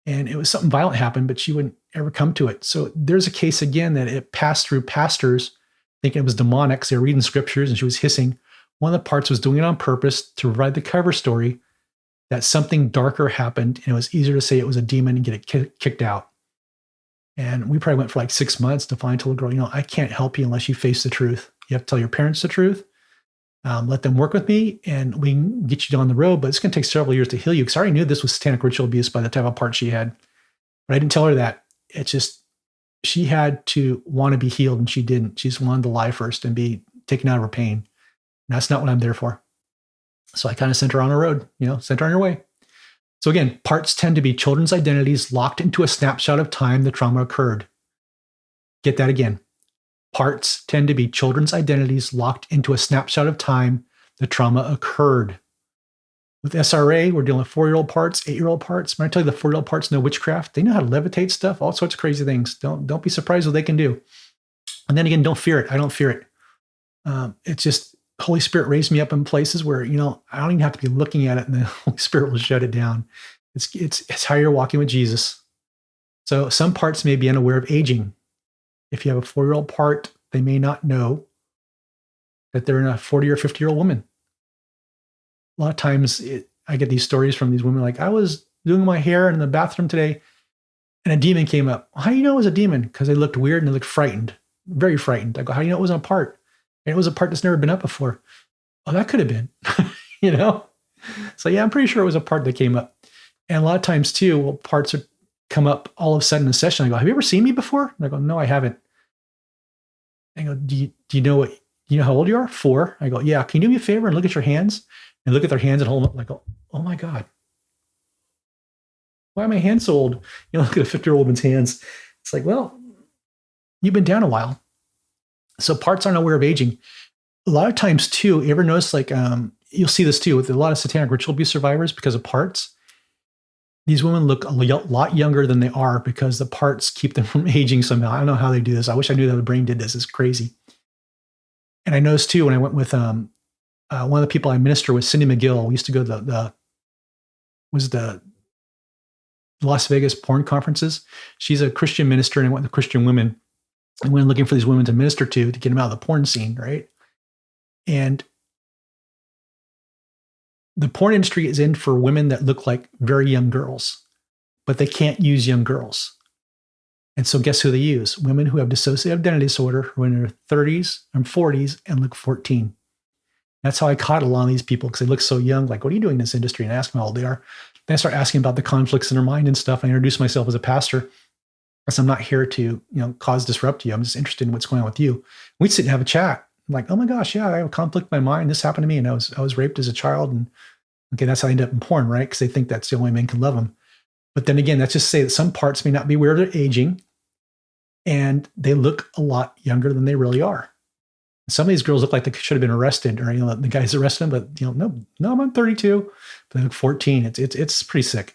And it was something violent happened, but she wouldn't ever come to it. So there's a case again that it passed through pastors thinking it was demonic because they were reading scriptures and she was hissing. One of the parts was doing it on purpose to provide the cover story that something darker happened, and it was easier to say it was a demon and get it kicked out. And we probably went for like 6 months to find, told the girl, I can't help you unless you face the truth. You have to tell your parents the truth. Let them work with me, and we can get you down the road, but it's going to take several years to heal you, because I already knew this was satanic ritual abuse by the type of part she had. But I didn't tell her that. It's just, she had to want to be healed, and she didn't. She just wanted to lie first and be taken out of her pain. And that's not what I'm there for. So I kind of sent her on a road, sent her on her way. So again, parts tend to be children's identities locked into a snapshot of time the trauma occurred. Get that again. Parts tend to be children's identities locked into a snapshot of time the trauma occurred. With SRA, we're dealing with 4-year-old parts, 8-year-old parts. When I tell you the 4-year-old parts know witchcraft, they know how to levitate stuff, all sorts of crazy things. Don't be surprised what they can do. And then again, don't fear it. I don't fear it. It's just, Holy Spirit raised me up in places where, I don't even have to be looking at it, and the Holy Spirit will shut it down. It's how you're walking with Jesus. So some parts may be unaware of aging. If you have a 4-year-old part, they may not know that they're in a 40 or 50-year-old woman. A lot of times I get these stories from these women like, I was doing my hair in the bathroom today and a demon came up. How do you know it was a demon? Because they looked weird and they looked frightened, very frightened. I go, how do you know it wasn't a part? And it was a part that's never been up before. Oh, that could have been, So yeah, I'm pretty sure it was a part that came up. And a lot of times too, parts come up all of a sudden in a session. I go, have you ever seen me before? And I go, no, I haven't. I go, do you know how old you are? 4. I go, yeah. Can you do me a favor and look at your hands? And look at their hands and hold them up. And I go, oh my God. Why are my hands so old? Look at a 50-year-old woman's hands. It's like, well, you've been down a while. So parts aren't aware of aging. A lot of times too, you ever notice you'll see this too with a lot of satanic ritual abuse survivors because of parts. These women look a lot younger than they are because the parts keep them from aging somehow. I don't know how they do this. I wish I knew how the brain did this. It's crazy. And I noticed too, when I went with one of the people I minister with, Cindy McGill, we used to go to the Las Vegas porn conferences. She's a Christian minister, and I went with Christian women. And went looking for these women to minister to get them out of the porn scene, right? And the porn industry is in for women that look like very young girls, but they can't use young girls. And so guess who they use? Women who have dissociative identity disorder, who are in their 30s and 40s and look 14. That's how I caught a lot of these people, because they look so young. Like, what are you doing in this industry? And I ask them how old they are. Then I start asking about the conflicts in their mind and stuff. I introduce myself as a pastor. So I'm not here to, cause disrupt you. I'm just interested in what's going on with you. We'd sit and have a chat. I'm like, oh my gosh, yeah, I have a conflict in my mind. This happened to me, and I was raped as a child, and okay, that's how I end up in porn, right? Because they think that's the only way men can love them. But then again, that's just to say that some parts may not be where they're aging, and they look a lot younger than they really are. Some of these girls look like they should have been arrested, or the guys arrested them, but no, I'm 32, but they look 14. It's pretty sick.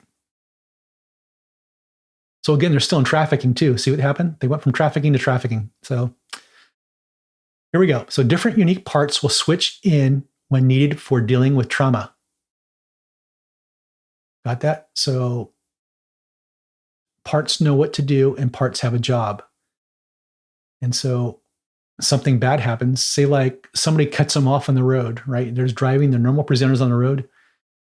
So again, they're still in trafficking too. See what happened? They went from trafficking to trafficking. So here we go. So different unique parts will switch in when needed for dealing with trauma. Got that? So parts know what to do and parts have a job. And so something bad happens, say like somebody cuts them off on the road, right? There's driving, they're normal presenters on the road.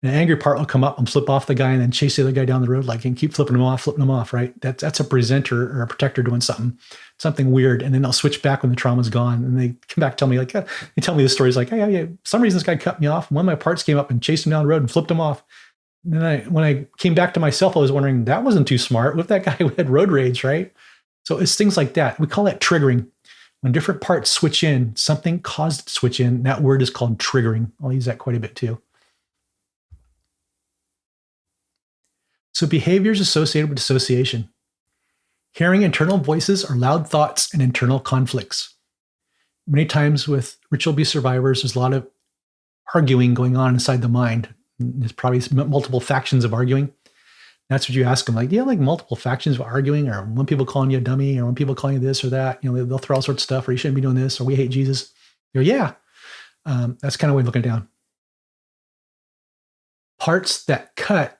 An angry part will come up and flip off the guy and then chase the other guy down the road, like, and keep flipping them off, right? That's a presenter or a protector doing something weird. And then they'll switch back when the trauma's gone. And they come back, tell me like, they tell me the stories like, hey, yeah, some reason this guy cut me off. One of my parts came up and chased him down the road and flipped him off. And then when I came back to myself, I was wondering, that wasn't too smart. What if that guy had road rage, right? So it's things like that. We call that triggering. When different parts switch in, something caused it to switch in. That word is called triggering. I'll use that quite a bit too. So behaviors associated with dissociation. Hearing internal voices or loud thoughts and internal conflicts. Many times with ritual abuse survivors, there's a lot of arguing going on inside the mind. There's probably multiple factions of arguing. That's what you ask them, like, do you have like multiple factions of arguing, or one people calling you a dummy, or one people calling you this or that? They'll throw all sorts of stuff, or you shouldn't be doing this, or we hate Jesus. You go, yeah. That's kind of way of looking it down. Parts that cut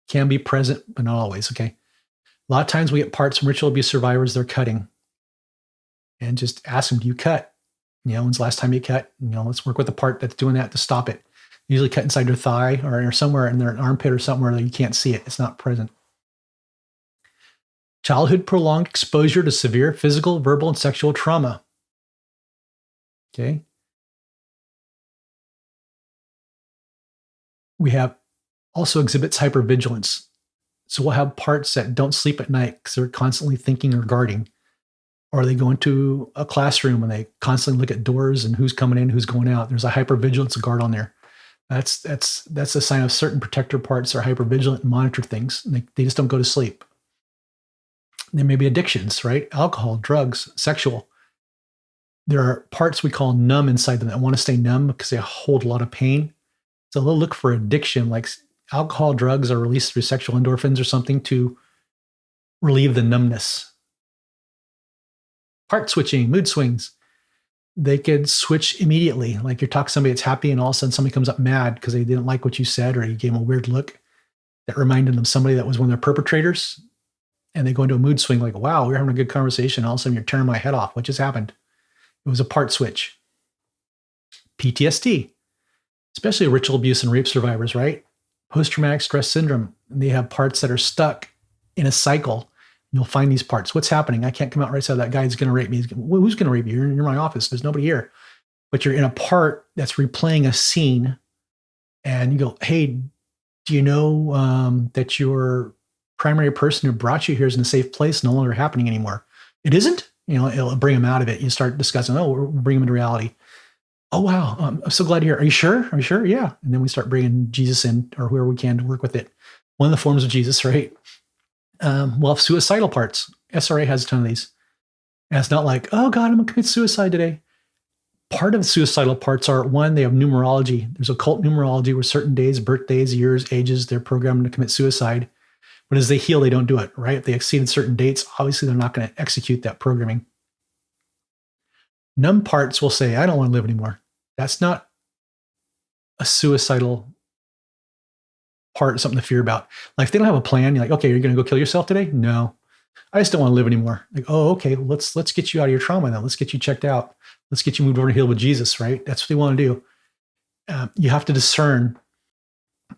can be present, but not always, okay? A lot of times we get parts from ritual abuse survivors, they're cutting. And just ask them, do you cut? When's the last time you cut? Let's work with the part that's doing that to stop it. Usually cut inside their thigh or somewhere in their armpit or somewhere that you can't see it. It's not present. Childhood prolonged exposure to severe physical, verbal, and sexual trauma. Okay. We have also exhibits hypervigilance. So we'll have parts that don't sleep at night because they're constantly thinking or guarding. Or they go into a classroom and they constantly look at doors and who's coming in, who's going out. There's a hypervigilance guard on there. That's a sign of certain protector parts are hypervigilant and monitor things. And they just don't go to sleep. There may be addictions, right? Alcohol, drugs, sexual. There are parts we call numb inside them that want to stay numb because they hold a lot of pain. So they'll look for addiction, like alcohol, drugs are released through sexual endorphins or something to relieve the numbness. Part switching, mood swings. They could switch immediately. Like you're talking to somebody that's happy and all of a sudden somebody comes up mad because they didn't like what you said or you gave them a weird look that reminded them of somebody that was one of their perpetrators. And they go into a mood swing like, wow, we're having a good conversation. All of a sudden you're tearing my head off. What just happened? It was a part switch. PTSD, especially ritual abuse and rape survivors, right? Post-traumatic stress syndrome. They have parts that are stuck in a cycle. You'll find these parts. What's happening? I can't come out right side. That guy's going to rape me. Who's going to rape you? You're in my office. There's nobody here. But you're in a part that's replaying a scene. And you go, hey, do you know that your primary person who brought you here is in a safe place, no longer happening anymore? It isn't? It'll bring them out of it. You start discussing, we'll bring them into reality. Oh, wow. I'm so glad you're here. Are you sure? Are you sure? Yeah. And then we start bringing Jesus in or whoever we can to work with it. One of the forms of Jesus, right? We'll have suicidal parts. SRA has a ton of these. And it's not like, oh God, I'm going to commit suicide today. Part of suicidal parts are, one, they have numerology. There's occult numerology where certain days, birthdays, years, ages, they're programmed to commit suicide. But as they heal, they don't do it, right? If they exceeded certain dates, obviously they're not going to execute that programming. Numb parts will say, I don't want to live anymore. That's not a suicidal part, something to fear about. Like if they don't have a plan, you're like, okay, you're going to go kill yourself today? No, I just don't want to live anymore. Like, oh, okay, well, let's get you out of your trauma then. Let's get you checked out. Let's get you moved over to heal with Jesus, right? That's what they want to do. You have to discern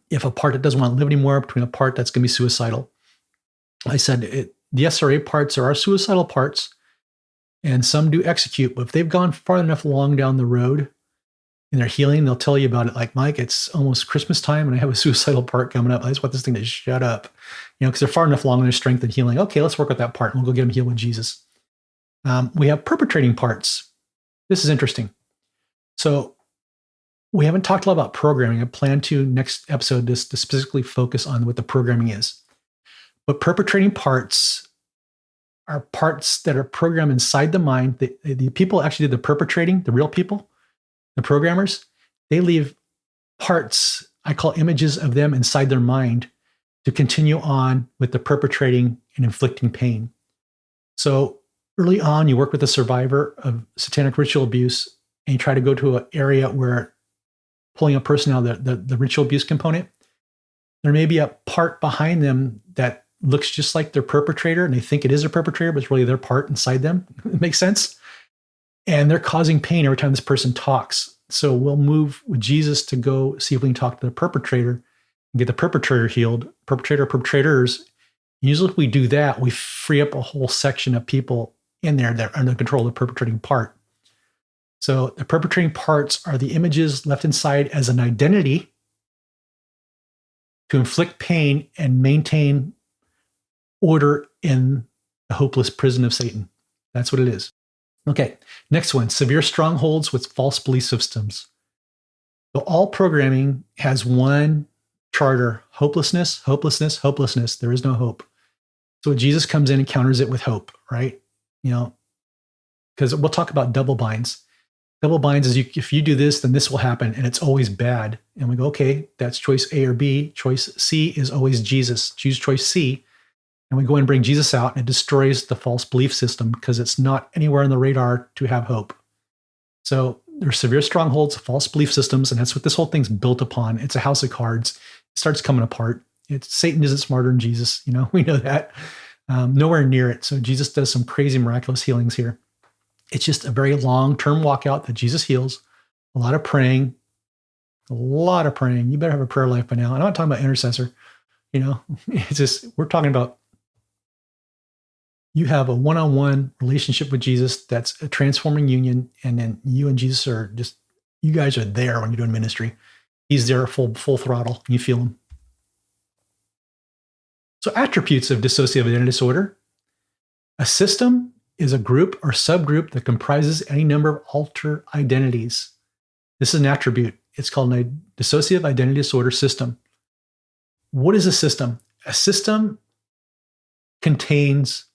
if a part that doesn't want to live anymore between a part that's going to be suicidal. I said the SRA parts are our suicidal parts, and some do execute, but if they've gone far enough along down the road in their healing, they'll tell you about it. Like, Mike, it's almost Christmas time and I have a suicidal part coming up. I just want this thing to shut up, because they're far enough along in their strength and healing. Okay, let's work with that part and we'll go get them healed with Jesus. We have perpetrating parts. This is interesting. So we haven't talked a lot about programming. I plan to next episode to specifically focus on what the programming is. But perpetrating parts are parts that are programmed inside the mind. The people actually did the perpetrating, the real people, the programmers, they leave parts, I call images of them inside their mind to continue on with the perpetrating and inflicting pain. So early on, you work with a survivor of satanic ritual abuse and you try to go to an area where pulling a person out of the ritual abuse component, there may be a part behind them that looks just like their perpetrator and they think it is a perpetrator, but it's really their part inside them. It makes sense. And they're causing pain every time this person talks. So we'll move with Jesus to go see if we can talk to the perpetrator and get the perpetrator healed, perpetrators. Usually if we do that, we free up a whole section of people in there that are under control of the perpetrating part. So the perpetrating parts are the images left inside as an identity to inflict pain and maintain order in the hopeless prison of Satan. That's what it is. Okay, next one, severe strongholds with false belief systems. So all programming has one charter: hopelessness, hopelessness, hopelessness. There is no hope. So Jesus comes in and counters it with hope, right? Because we'll talk about double binds. Double binds is if you do this, then this will happen, and it's always bad. And we go, okay, that's choice A or B. Choice C is always Jesus. Choose choice C. And we go and bring Jesus out, and it destroys the false belief system because it's not anywhere on the radar to have hope. So there's severe strongholds, false belief systems, and that's what this whole thing's built upon. It's a house of cards. It starts coming apart. Satan isn't smarter than Jesus. We know that. Nowhere near it. So Jesus does some crazy miraculous healings here. It's just a very long-term walkout that Jesus heals. A lot of praying. You better have a prayer life by now. I'm not talking about intercessor. It's just, we're talking about you have a one-on-one relationship with Jesus that's a transforming union, and then you and Jesus are just, you guys are there when you're doing ministry. He's there full throttle, and you feel him. So attributes of dissociative identity disorder. A system is a group or subgroup that comprises any number of alter identities. This is an attribute. It's called a dissociative identity disorder system. What is a system? A system contains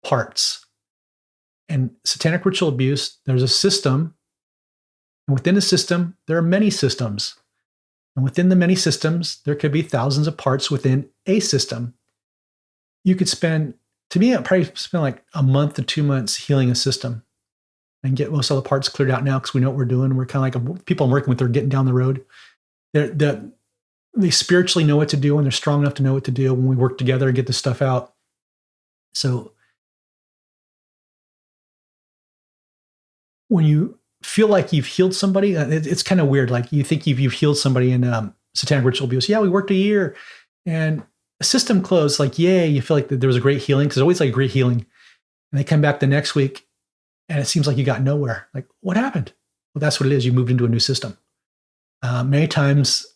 parts. And satanic ritual abuse, there's a system. And within a system, there are many systems. And within the many systems, there could be thousands of parts within a system. You could spend, to me, I'd probably spend like a month to 2 months healing a system and get most of the parts cleared out now because we know what we're doing. We're kind of like people I'm working with, they're getting down the road. They spiritually know what to do, and they're strong enough to know what to do when we work together and get this stuff out. So when you feel like you've healed somebody, it's kind of weird. Like you think you've healed somebody in satanic ritual abuse. Yeah, we worked a year and a system closed. Like, yay, you feel like there was a great healing because there's always like a great healing. And they come back the next week and it seems like you got nowhere. Like, what happened? Well, that's what it is. You moved into a new system. Many times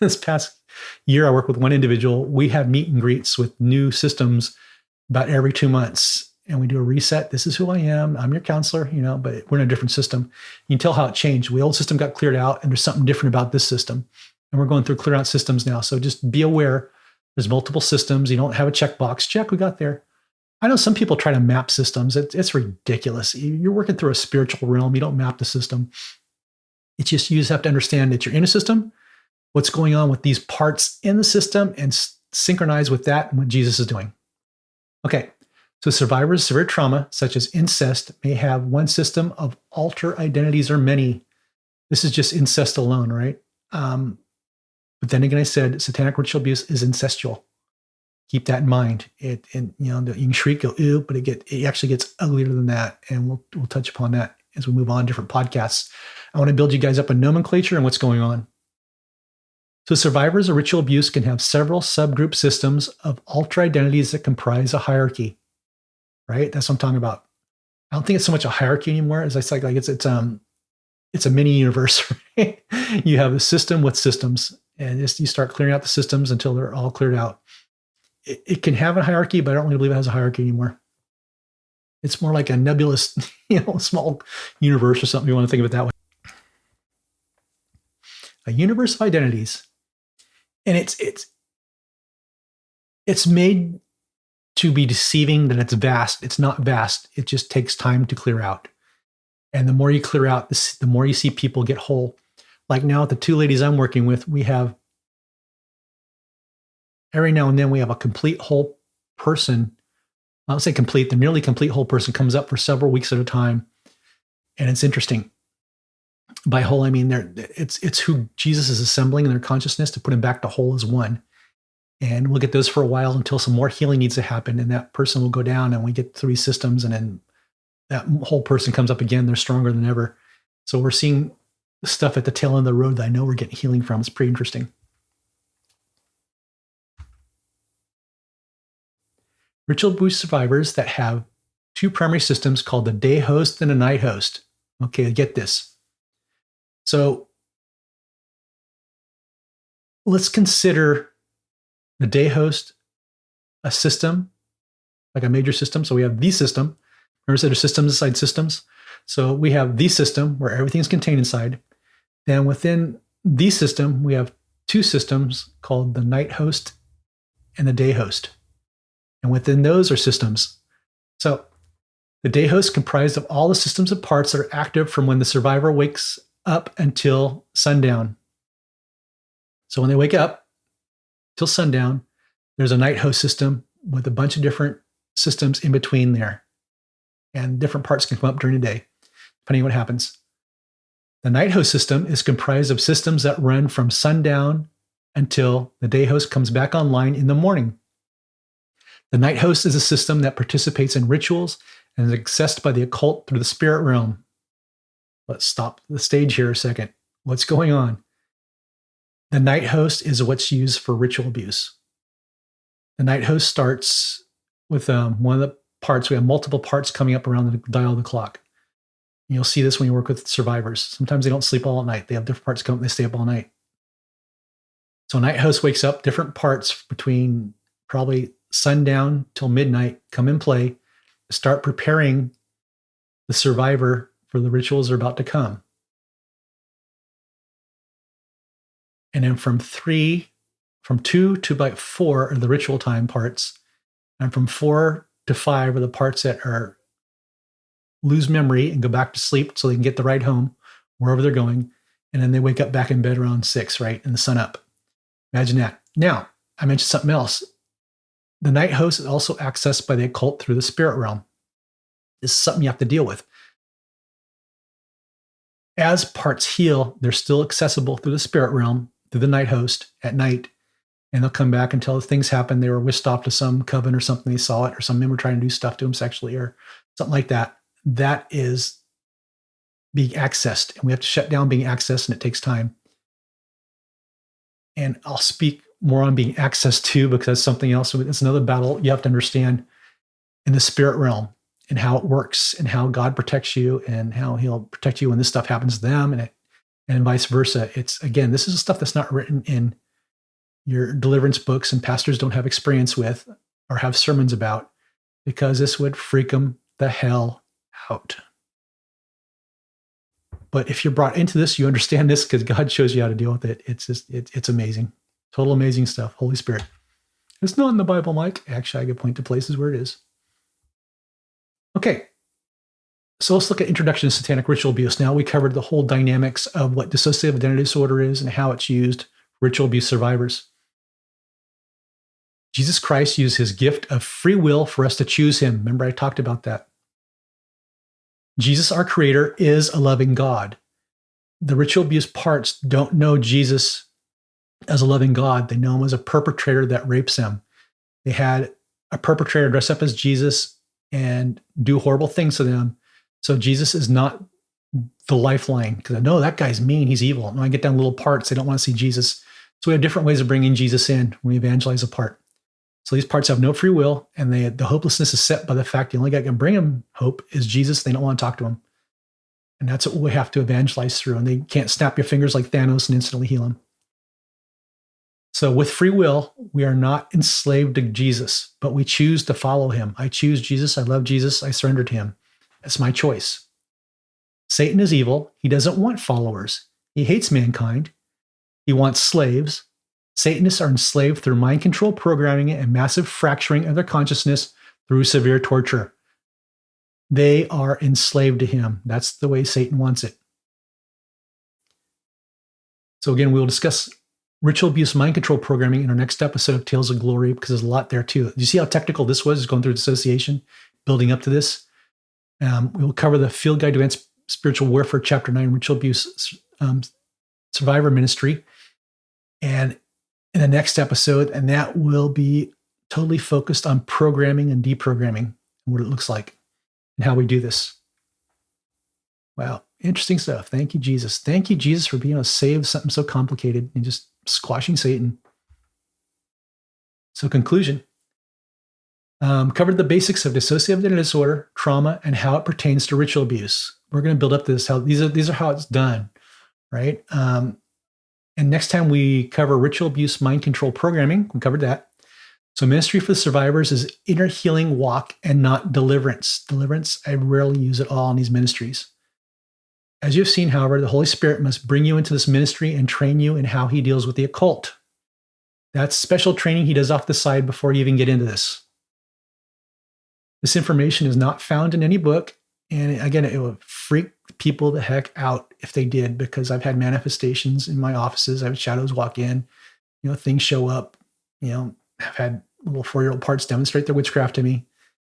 this past year, I worked with one individual. We have meet and greets with new systems about every 2 months. And we do a reset. This is who I am. I'm your counselor, but we're in a different system. You can tell how it changed. The old system got cleared out, and there's something different about this system. And we're going through clear out systems now. So just be aware. There's multiple systems. You don't have a checkbox. Check, we got there. I know some people try to map systems. It's ridiculous. You're working through a spiritual realm. You don't map the system. It's just, you just have to understand that you're in a system, what's going on with these parts in the system, and synchronize with that and what Jesus is doing. Okay. So survivors of severe trauma, such as incest, may have one system of alter identities or many. This is just incest alone, right? But then again, I said satanic ritual abuse is incestual. Keep that in mind. You can shriek, go ew, but it actually gets uglier than that, and we'll touch upon that as we move on different podcasts. I want to build you guys up a nomenclature and what's going on. So survivors of ritual abuse can have several subgroup systems of alter identities that comprise a hierarchy. Right? That's what I'm talking about. I don't think it's so much a hierarchy anymore as it's a mini universe. Right? You have a system with systems, and you start clearing out the systems until they're all cleared out. It can have a hierarchy, but I don't really believe it has a hierarchy anymore. It's more like a nebulous, small universe or something. You want to think of it that way. A universe of identities. And it's made to be deceiving that it's vast. It's not vast. It just takes time to clear out. And the more you clear out, the more you see people get whole. Like now, the two ladies I'm working with, we have every now and then we have a complete whole person. I don't say complete, the nearly complete whole person comes up for several weeks at a time. And it's interesting. By whole, I mean it's who Jesus is assembling in their consciousness to put him back to whole as one. And we'll get those for a while until some more healing needs to happen. And that person will go down and we get through these systems. And then that whole person comes up again. They're stronger than ever. So we're seeing stuff at the tail end of the road that I know we're getting healing from. It's pretty interesting. Ritual abuse survivors that have two primary systems called the day host and the night host. Okay, get this. So let's consider the day host a system, like a major system. So we have the system. Remember I said there's systems inside systems. So we have the system where everything's contained inside. Then within the system, we have two systems called the night host and the day host. And within those are systems. So the day host comprised of all the systems and parts that are active from when the survivor wakes up until sundown. So when they wake up till sundown, there's a night host system with a bunch of different systems in between there. And different parts can come up during the day, depending on what happens. The night host system is comprised of systems that run from sundown until the day host comes back online in the morning. The night host is a system that participates in rituals and is accessed by the occult through the spirit realm. Let's stop the stage here a second. What's going on? The night host is what's used for ritual abuse. The night host starts with one of the parts. We have multiple parts coming up around the dial of the clock. You'll see this when you work with survivors. Sometimes they don't sleep all night. They have different parts come up and they stay up all night. So night host wakes up, different parts between probably sundown till midnight come in play, start preparing the survivor for the rituals that are about to come. And then from 2 to about 4 are the ritual time parts. And from 4 to 5 are the parts that are lose memory and go back to sleep so they can get the ride home, wherever they're going. And then they wake up back in bed around 6, right? And the sun up. Imagine that. Now, I mentioned something else. The night host is also accessed by the occult through the spirit realm. This is something you have to deal with. As parts heal, they're still accessible through the spirit realm, through the night host at night. And they'll come back and tell things happen. They were whisked off to some coven or something. They saw it, or some men were trying to do stuff to them sexually or something like that. That is being accessed. And we have to shut down being accessed, and it takes time. And I'll speak more on being accessed too, because that's something else. It's another battle you have to understand in the spirit realm and how it works and how God protects you and how he'll protect you when this stuff happens to them and vice versa. It's, again, this is stuff that's not written in your deliverance books and pastors don't have experience with or have sermons about, because this would freak them the hell out. But if you're brought into this, you understand this because God shows you how to deal with it. It's just, it's amazing. Total amazing stuff. Holy Spirit. It's not in the Bible, Mike. Actually, I could point to places where it is. Okay. So let's look at introduction to satanic ritual abuse. Now we covered the whole dynamics of what dissociative identity disorder is and how it's used for ritual abuse survivors. Jesus Christ used his gift of free will for us to choose him. Remember, I talked about that. Jesus, our creator, is a loving God. The ritual abuse parts don't know Jesus as a loving God. They know him as a perpetrator that rapes them. They had a perpetrator dress up as Jesus and do horrible things to them. So Jesus is not the lifeline, because I know that guy's mean, he's evil. And when I get down little parts, they don't want to see Jesus. So we have different ways of bringing Jesus in when we evangelize a part. So these parts have no free will, and the hopelessness is set by the fact the only guy that can bring them hope is Jesus. They don't want to talk to him. And that's what we have to evangelize through. And they can't snap your fingers like Thanos and instantly heal him. So with free will, we are not enslaved to Jesus, but we choose to follow him. I choose Jesus. I love Jesus. I surrender to him. It's my choice. Satan is evil. He doesn't want followers. He hates mankind. He wants slaves. Satanists are enslaved through mind control programming and massive fracturing of their consciousness through severe torture. They are enslaved to him. That's the way Satan wants it. So again, we'll discuss ritual abuse mind control programming in our next episode of Tales of Glory, because there's a lot there too. You see how technical this was, going through dissociation, building up to this? We will cover the Field Guide to Advanced Spiritual Warfare, Chapter 9, Ritual Abuse Survivor Ministry, and in the next episode, and that will be totally focused on programming and deprogramming and what it looks like and how we do this. Wow, interesting stuff. Thank you, Jesus. Thank you, Jesus, for being able to save something so complicated and just squashing Satan. So conclusion. Covered the basics of dissociative identity disorder, trauma, and how it pertains to ritual abuse. We're going to build up this. How these are how it's done, right? And next time we cover ritual abuse mind control programming, we covered that. So ministry for the survivors is inner healing walk and not deliverance. Deliverance, I rarely use at all in these ministries. As you've seen, however, the Holy Spirit must bring you into this ministry and train you in how he deals with the occult. That's special training he does off the side before you even get into this. This information is not found in any book. And again, it would freak people the heck out if they did, because I've had manifestations in my offices. I've had shadows walk in, things show up. I've had little 4-year-old parts demonstrate their witchcraft to me,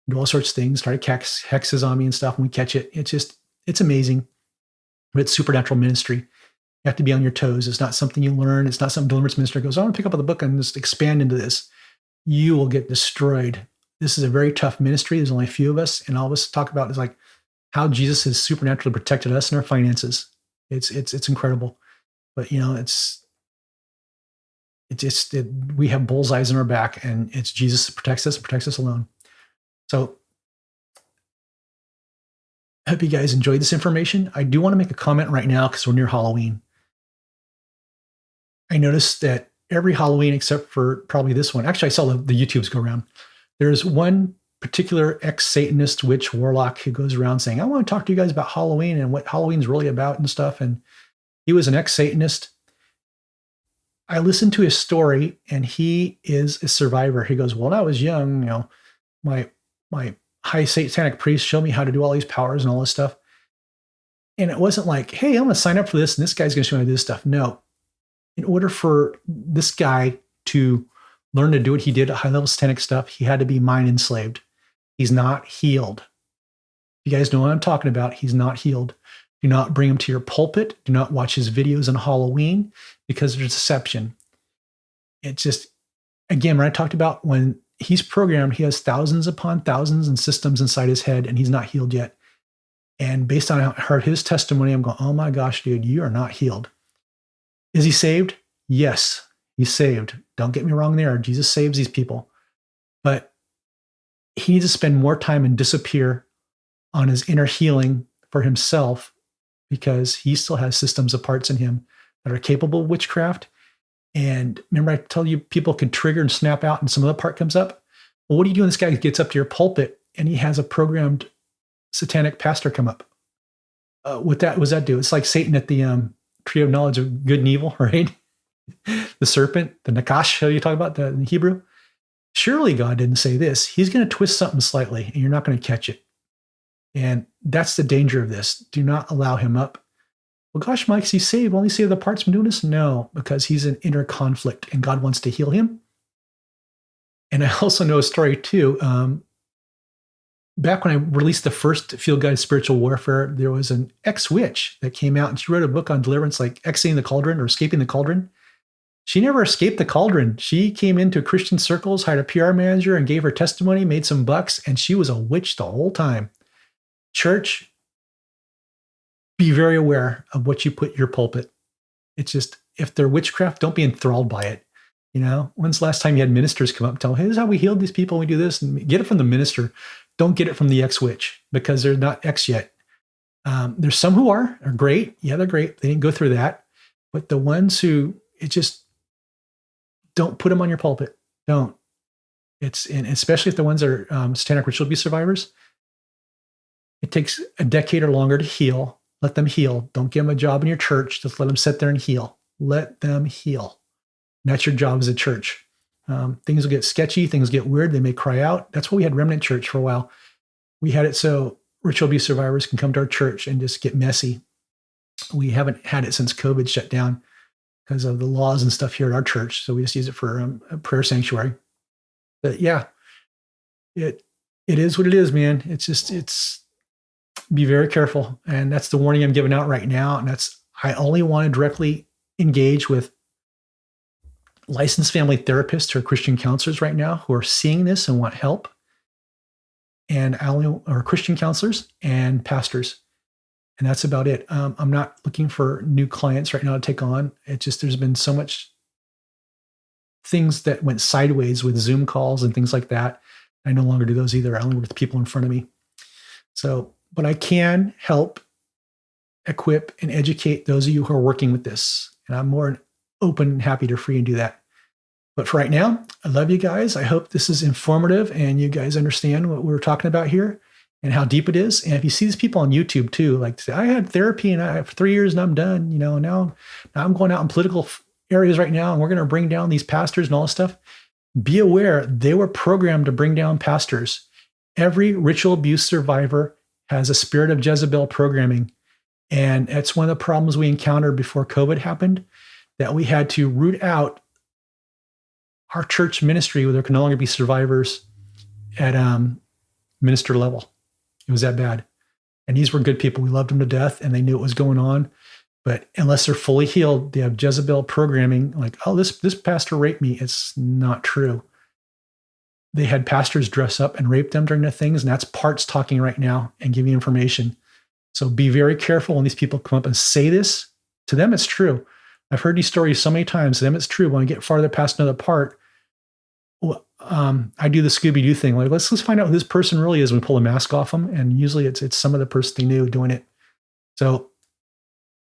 do all sorts of things, try to cast hexes on me and stuff. And we catch it. It's amazing. But it's supernatural ministry. You have to be on your toes. It's not something you learn. It's not something deliverance minister goes, I want to pick up the book and just expand into this. You will get destroyed. This is a very tough ministry. There's only a few of us, and all of us talk about is like how Jesus has supernaturally protected us and our finances. It's incredible. But we have bullseyes in our back, and it's Jesus that protects us alone. So I hope you guys enjoyed this information. I do want to make a comment right now because we're near Halloween. I noticed that every Halloween, except for probably this one, actually I saw the YouTubes go around. There's one particular ex-Satanist witch warlock who goes around saying, I want to talk to you guys about Halloween and what Halloween's really about and stuff. And he was an ex-Satanist. I listened to his story, and he is a survivor. He goes, well, when I was young, my high satanic priest showed me how to do all these powers and all this stuff. And it wasn't like, hey, I'm going to sign up for this, and this guy's going to show me how to do this stuff. No. In order for this guy to learn to do what he did at high-level satanic stuff, he had to be mind enslaved. He's not healed. You guys know what I'm talking about. He's not healed. Do not bring him to your pulpit. Do not watch his videos on Halloween, because there's deception. It's just, again, when I talked about when he's programmed, he has thousands upon thousands and systems inside his head, and he's not healed yet. And based on how I heard his testimony, I'm going, oh my gosh, dude, you are not healed. Is he saved? Yes, he's saved. Don't get me wrong there. Jesus saves these people. But he needs to spend more time and disappear on his inner healing for himself, because he still has systems of parts in him that are capable of witchcraft. And remember, I tell you, people can trigger and snap out and some other part comes up. Well, what do you do when this guy gets up to your pulpit and he has a programmed satanic pastor come up? What does that do? It's like Satan at the tree of knowledge of good and evil, right? The serpent, the Nakash, how you talk about that in Hebrew. Surely God didn't say this. He's going to twist something slightly, and you're not going to catch it. And that's the danger of this. Do not allow him up. Well, gosh, Mike, is he saved? Only save the parts from doing this? No, because he's in inner conflict, and God wants to heal him. And I also know a story too. Back when I released the first Field Guide to Spiritual Warfare, there was an ex-witch that came out, and she wrote a book on deliverance, like Exiting the Cauldron or Escaping the Cauldron. She never escaped the cauldron. She came into Christian circles, hired a PR manager, and gave her testimony, made some bucks, and she was a witch the whole time. Church, be very aware of what you put in your pulpit. It's just, if they're witchcraft, don't be enthralled by it. When's the last time you had ministers come up and tell, hey, this is how we healed these people, we do this, and get it from the minister. Don't get it from the ex-witch, because they're not ex yet. There's some who are great. Yeah, they're great. They didn't go through that. But the ones who, it just, don't put them on your pulpit. Don't. And especially if the ones that are satanic ritual abuse survivors. It takes a decade or longer to heal. Let them heal. Don't give them a job in your church. Just let them sit there and heal. Let them heal. And that's your job as a church. Things will get sketchy. Things get weird. They may cry out. That's why we had Remnant Church for a while. We had it so ritual abuse survivors can come to our church and just get messy. We haven't had it since COVID shut down because of the laws and stuff here at our church. So we just use it for a prayer sanctuary. But yeah, it is what it is, man. It's be very careful. And that's the warning I'm giving out right now. And I only want to directly engage with licensed family therapists or Christian counselors right now who are seeing this and want help. And or Christian counselors and pastors. And that's about it. I'm not looking for new clients right now to take on. It's just, there's been so much things that went sideways with Zoom calls and things like that. I no longer do those either. I only work with people in front of me. So, but I can help equip and educate those of you who are working with this. And I'm more open and happy to free and do that. But for right now, I love you guys. I hope this is informative and you guys understand what we're talking about here and how deep it is. And if you see these people on YouTube too, like say, I had therapy and I have 3 years and I'm done, now I'm going out in political areas right now and we're going to bring down these pastors and all this stuff. Be aware they were programmed to bring down pastors. Every ritual abuse survivor has a spirit of Jezebel programming. And it's one of the problems we encountered before COVID happened, that we had to root out our church ministry where there can no longer be survivors at minister level. It was that bad. And these were good people. We loved them to death and they knew what was going on. But unless they're fully healed, they have Jezebel programming like, oh, this pastor raped me. It's not true. They had pastors dress up and rape them during the things. And that's parts talking right now and giving information. So be very careful when these people come up and say this. To them, it's true. I've heard these stories so many times. To them, it's true. When I get farther past another part, I do the Scooby-Doo thing. Like, let's find out who this person really is when we pull a mask off them. And usually it's some of the person they knew doing it. So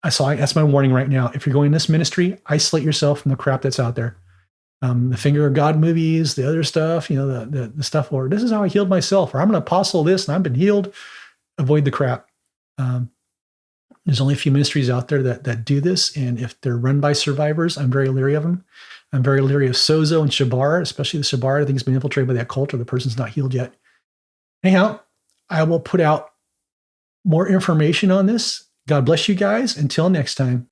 that's my warning right now. If you're going in this ministry, isolate yourself from the crap that's out there. The Finger of God movies, the other stuff, the stuff, or this is how I healed myself, or I'm an apostle of this and I've been healed. Avoid the crap. There's only a few ministries out there that do this. And if they're run by survivors, I'm very leery of them. I'm very leery of Sozo and Shabara, especially the Shabara. I think it's been infiltrated by that cult or the person's not healed yet. Anyhow, I will put out more information on this. God bless you guys. Until next time.